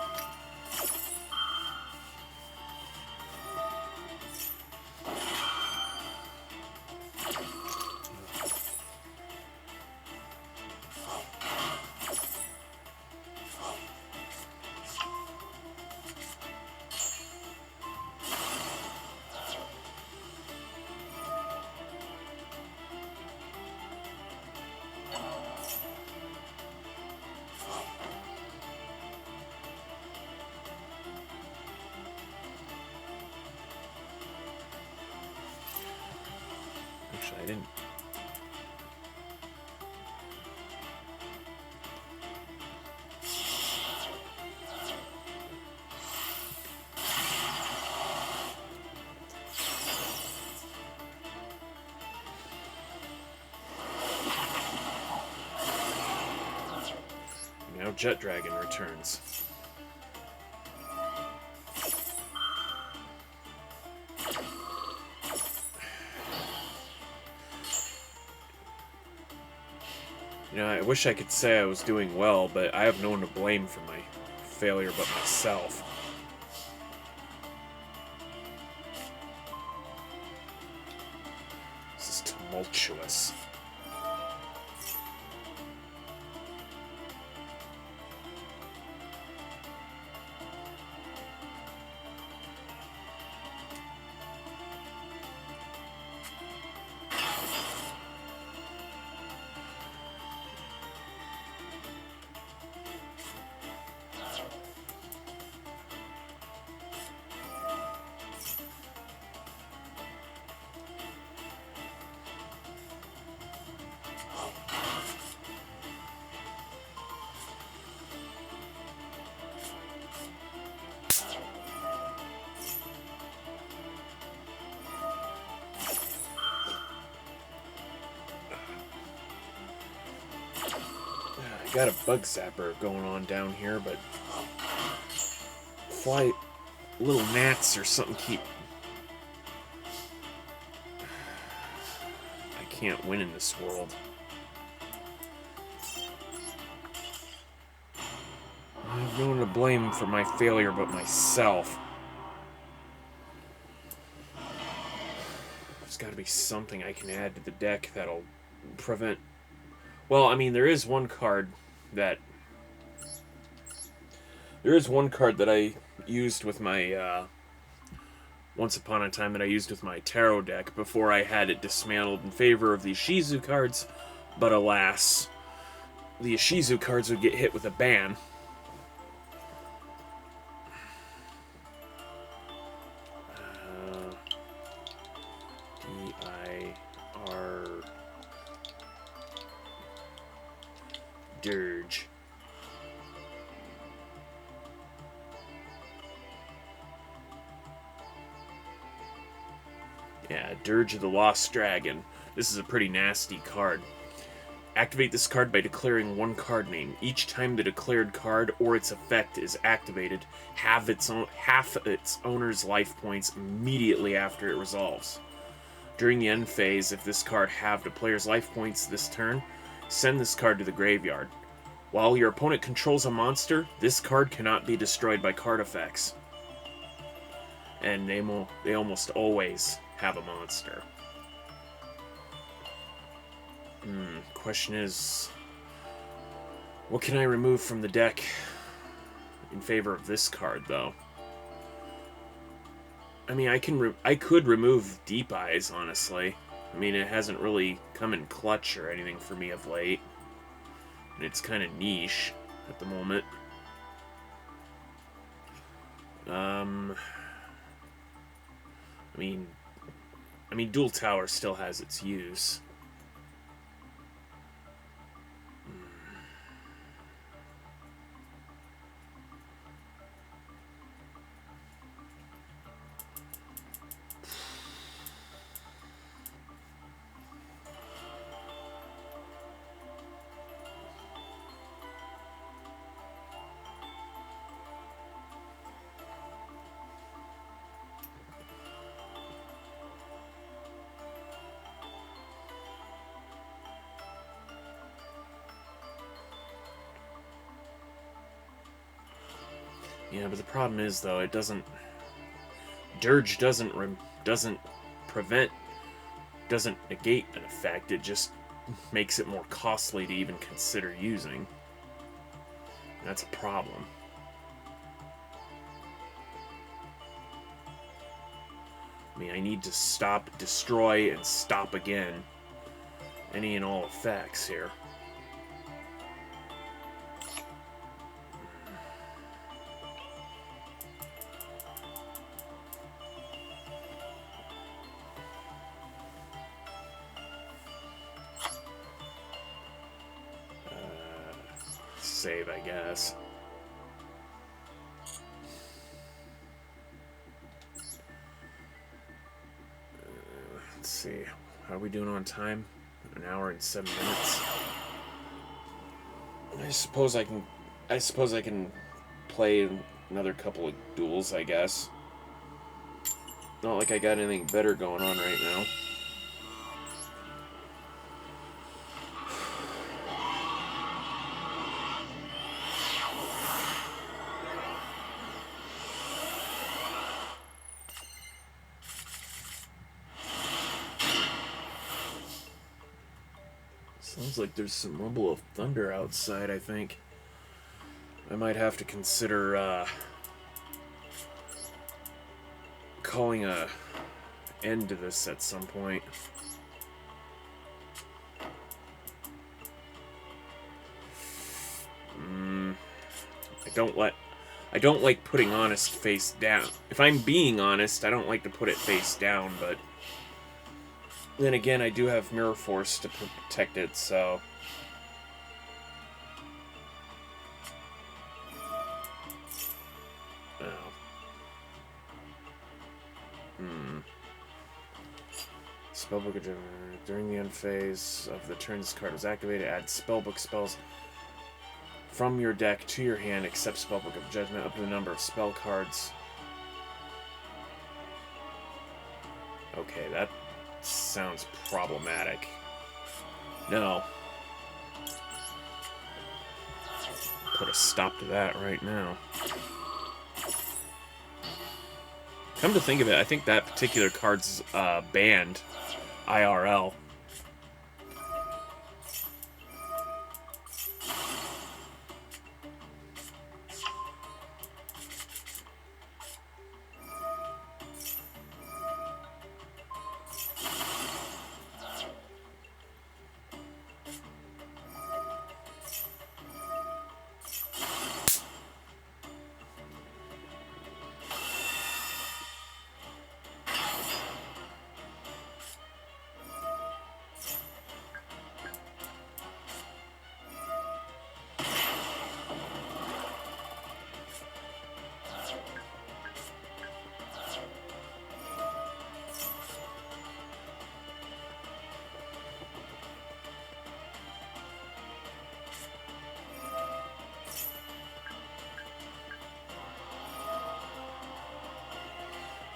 Actually, I didn't. Now Jet Dragon returns. You know, I wish I could say I was doing well, but I have no one to blame for my failure but myself. This is tumultuous. Got a bug zapper going on down here, but fly little gnats or something keep. I can't win in this world. I have no one to blame for my failure but myself. There's got to be something I can add to the deck that'll prevent. Well, I mean, there is one card that I used with my once upon a time that I used with my tarot deck before I had it dismantled in favor of the Ishizu cards, but alas, the Ishizu cards would get hit with a ban. D-I-R... Dirge. Yeah, Dirge of the Lost Dragon. This is a pretty nasty card. Activate this card by declaring one card name. Each time the declared card or its effect is activated, half its owner's life points immediately after it resolves. During the end phase, if this card halved a player's life points this turn, send this card to the graveyard. While your opponent controls a monster, this card cannot be destroyed by card effects. And they almost always have a monster. Question is, what can I remove from the deck in favor of this card, though? I mean, I could remove Deep Eyes, honestly. I mean, it hasn't really come in clutch or anything for me of late. And it's kind of niche at the moment. I mean, Dual Tower still has its use. Yeah, but the problem is, though, it doesn't... Dirge doesn't prevent, doesn't negate an effect. It just makes it more costly to even consider using. That's a problem. I mean, I need to stop, destroy, and stop again any and all effects here. Save, I guess. Let's see. How are we doing on time? An hour and 7 minutes. I suppose I can play another couple of duels, I guess. Not like I got anything better going on right now. Sounds like there's some rumble of thunder outside, I think. I might have to consider, calling a end to this at some point. I don't like putting honest face down. If I'm being honest, I don't like to put it face down, but then again, I do have Mirror Force to protect it, so... Oh. Spellbook of Judgment. During the end phase of the turn this card was activated, add spellbook spells from your deck to your hand, except Spellbook of Judgment, up to the number of spell cards. Okay, that sounds problematic. No. Put a stop to that right now. Come to think of it, I think that particular card's banned IRL.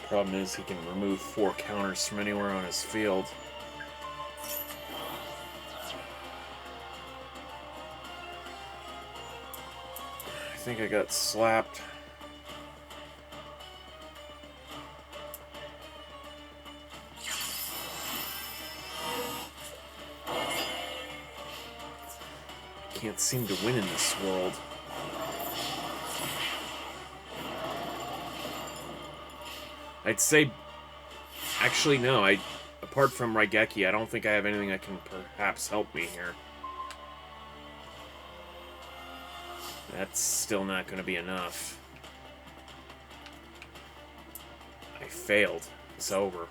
Problem is, he can remove 4 counters from anywhere on his field. I think I got slapped. I can't seem to win in this world. I'd say... Actually, no. Apart from Raigeki, I don't think I have anything that can perhaps help me here. That's still not going to be enough. I failed. It's over.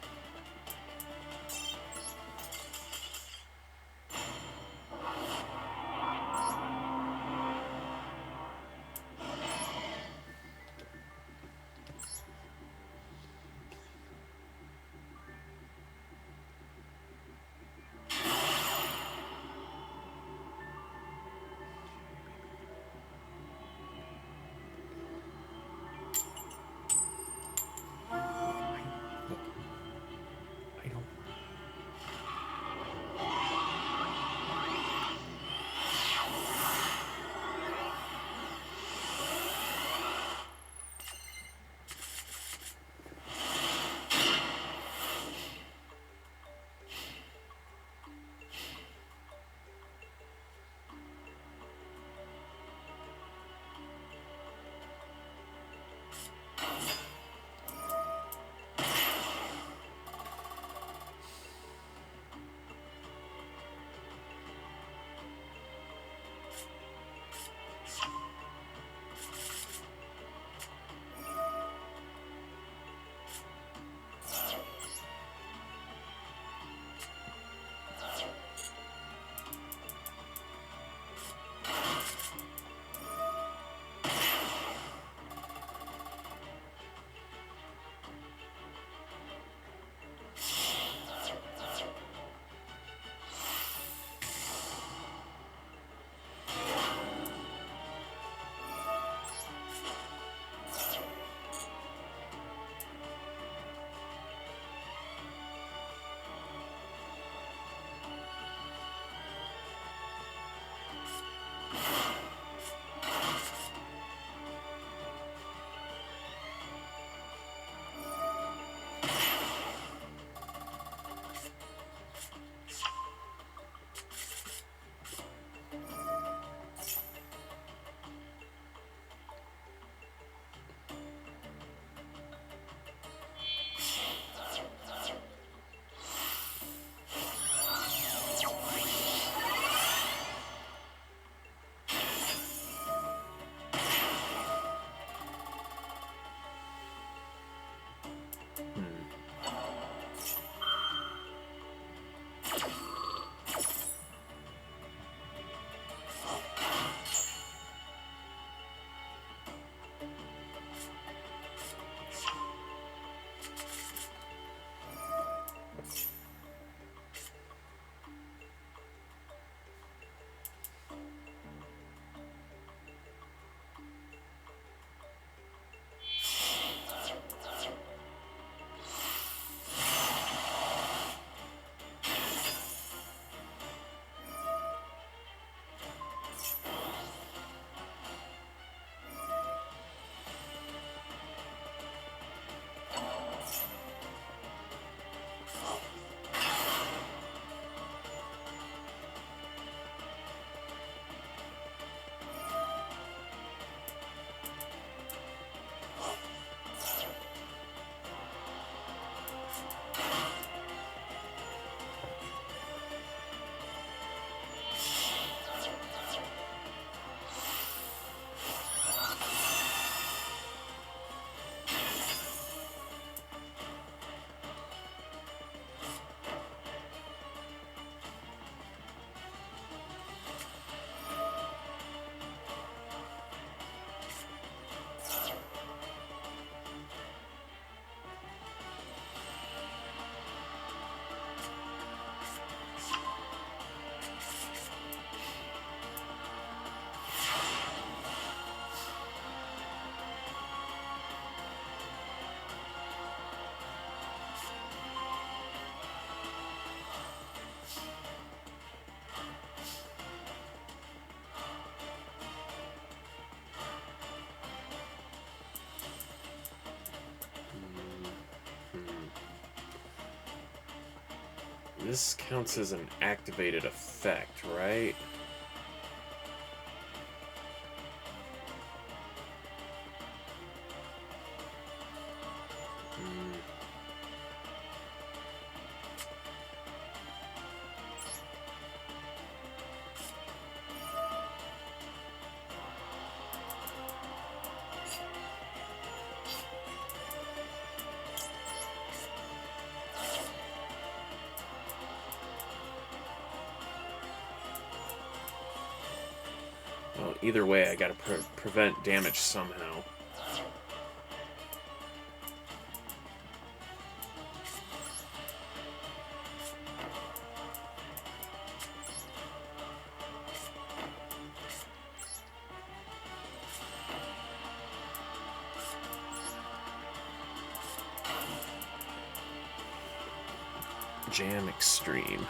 This counts as an activated effect, right? Well, either way, I gotta prevent damage somehow. Jam Extreme.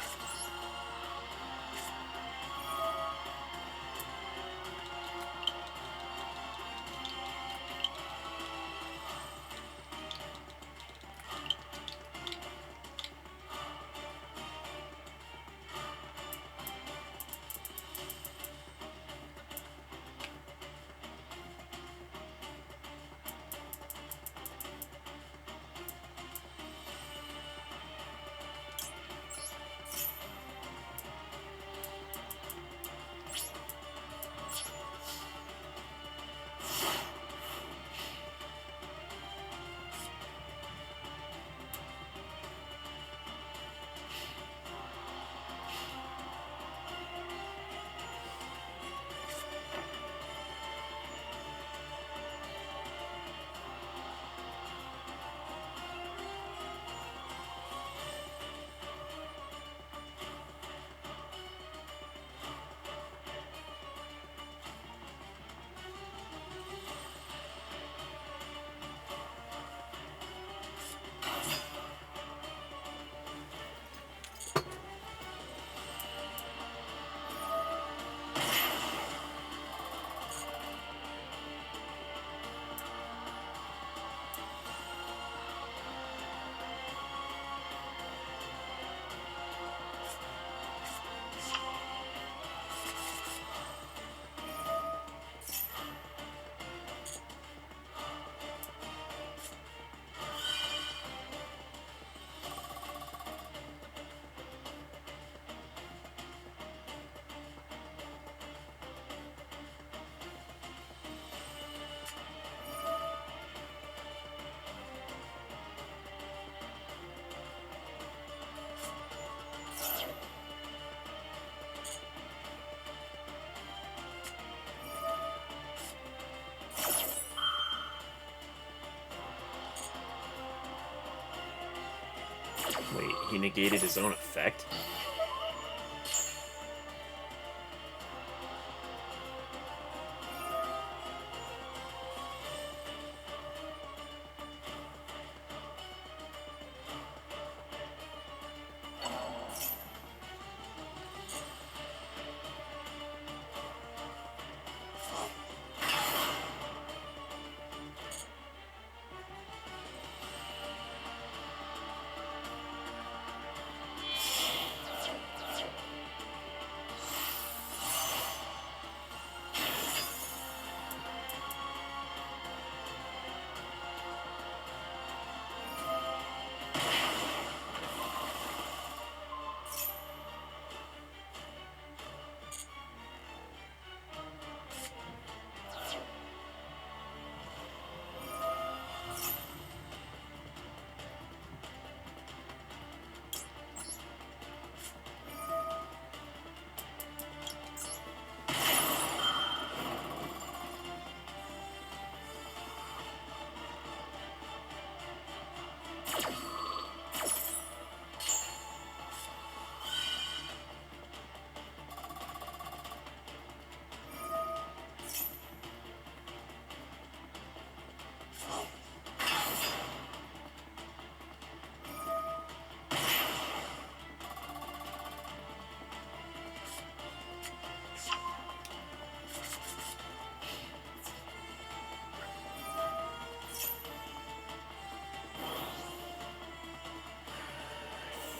Wait, he negated his own effect?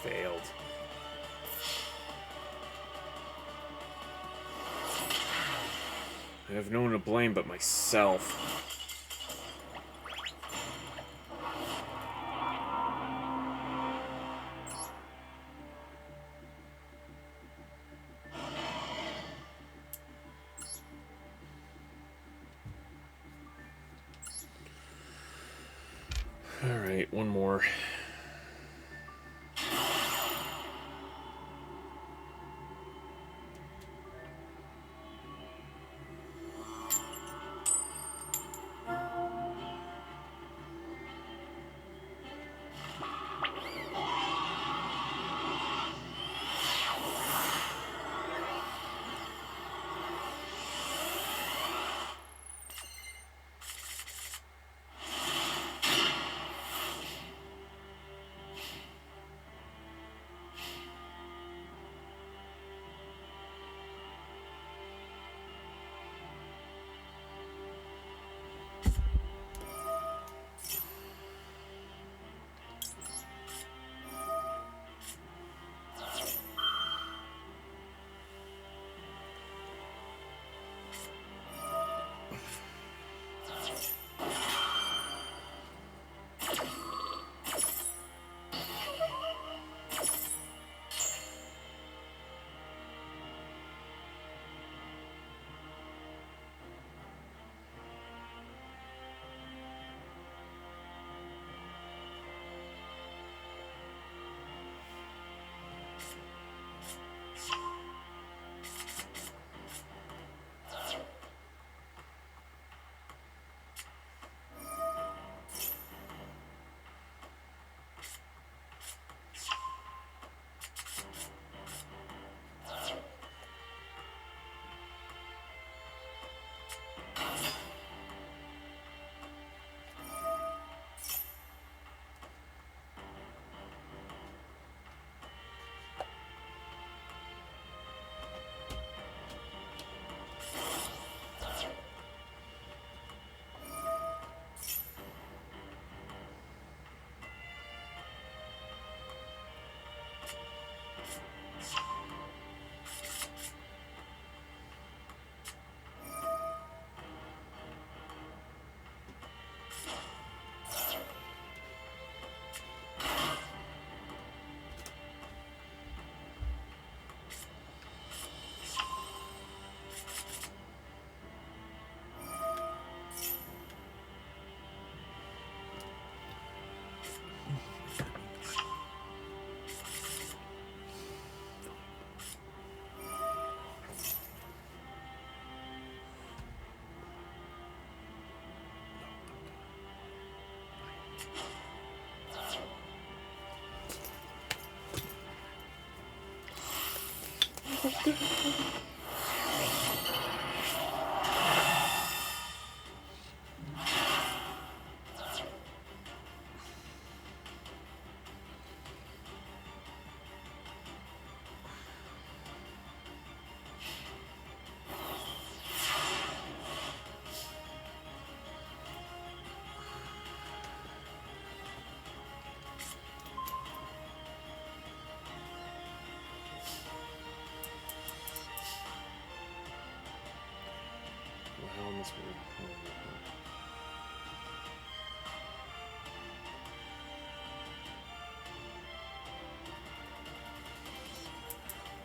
Failed. I have no one to blame but myself. Alright, one more.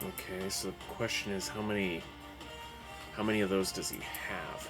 Okay, so the question is how many of those does he have?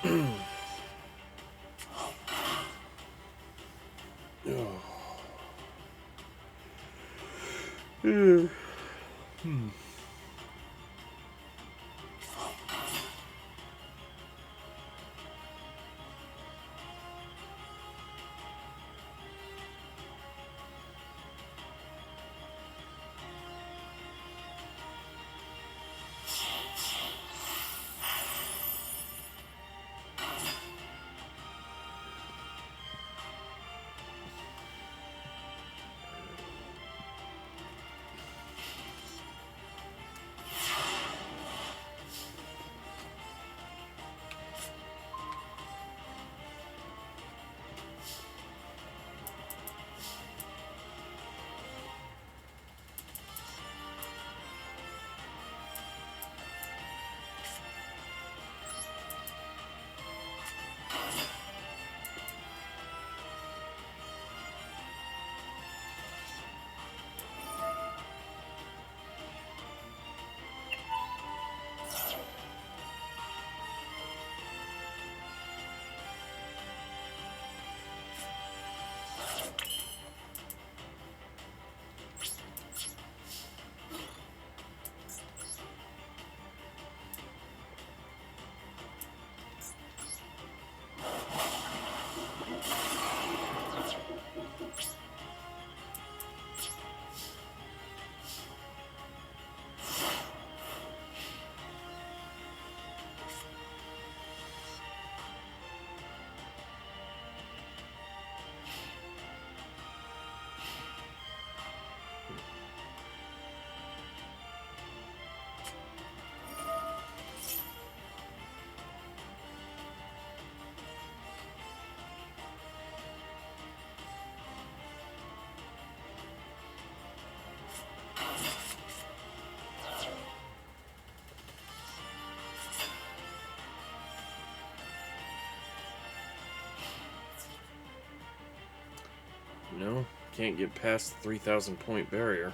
Hmm. No, can't get past the 3,000 point barrier.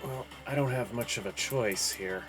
Well, I don't have much of a choice here.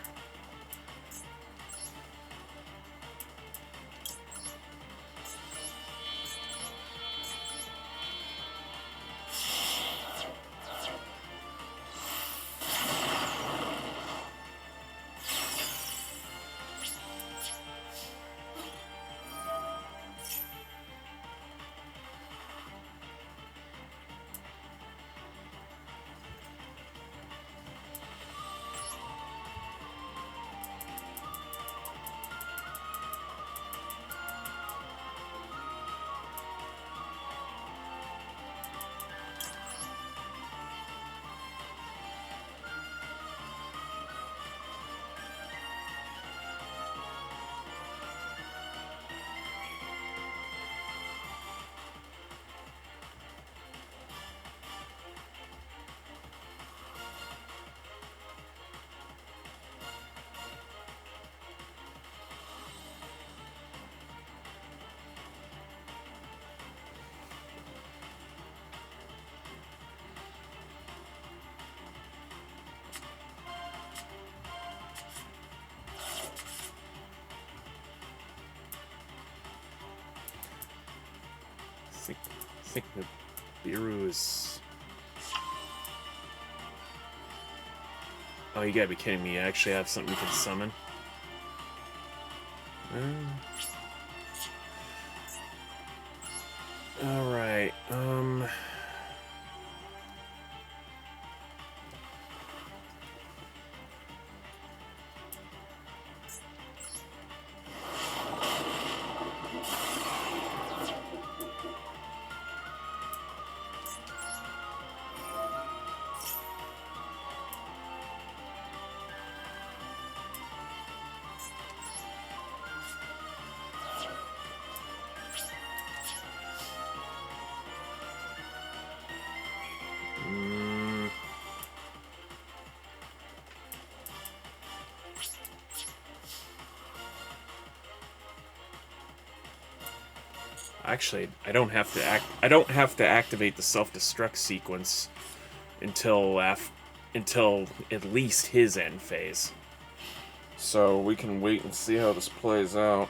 I think the Biru is... Oh, you gotta be kidding me. I actually have something we can summon. Alright, actually, I don't have to activate the self-destruct sequence until at least his end phase. So we can wait and see how this plays out.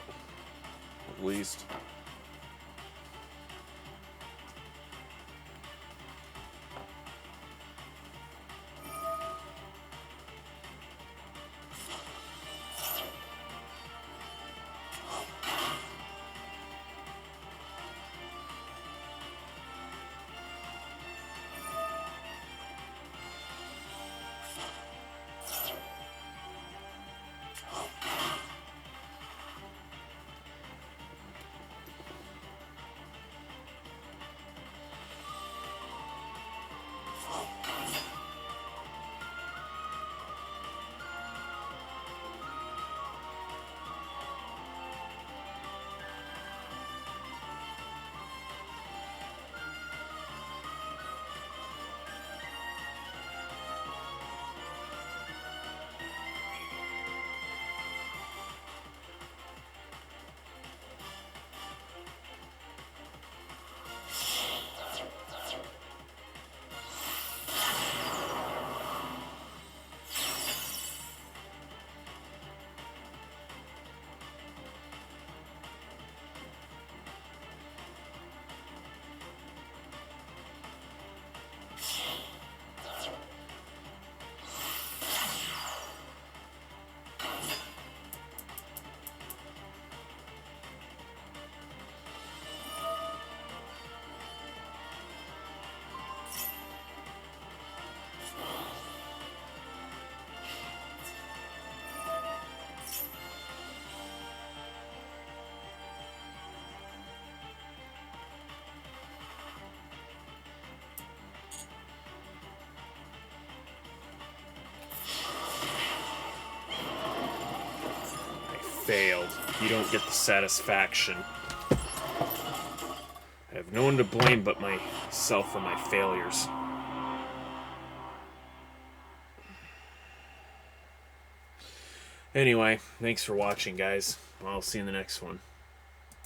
At least. Failed. You don't get the satisfaction. I have no one to blame but myself for my failures. Anyway, thanks for watching, guys. I'll see you in the next one.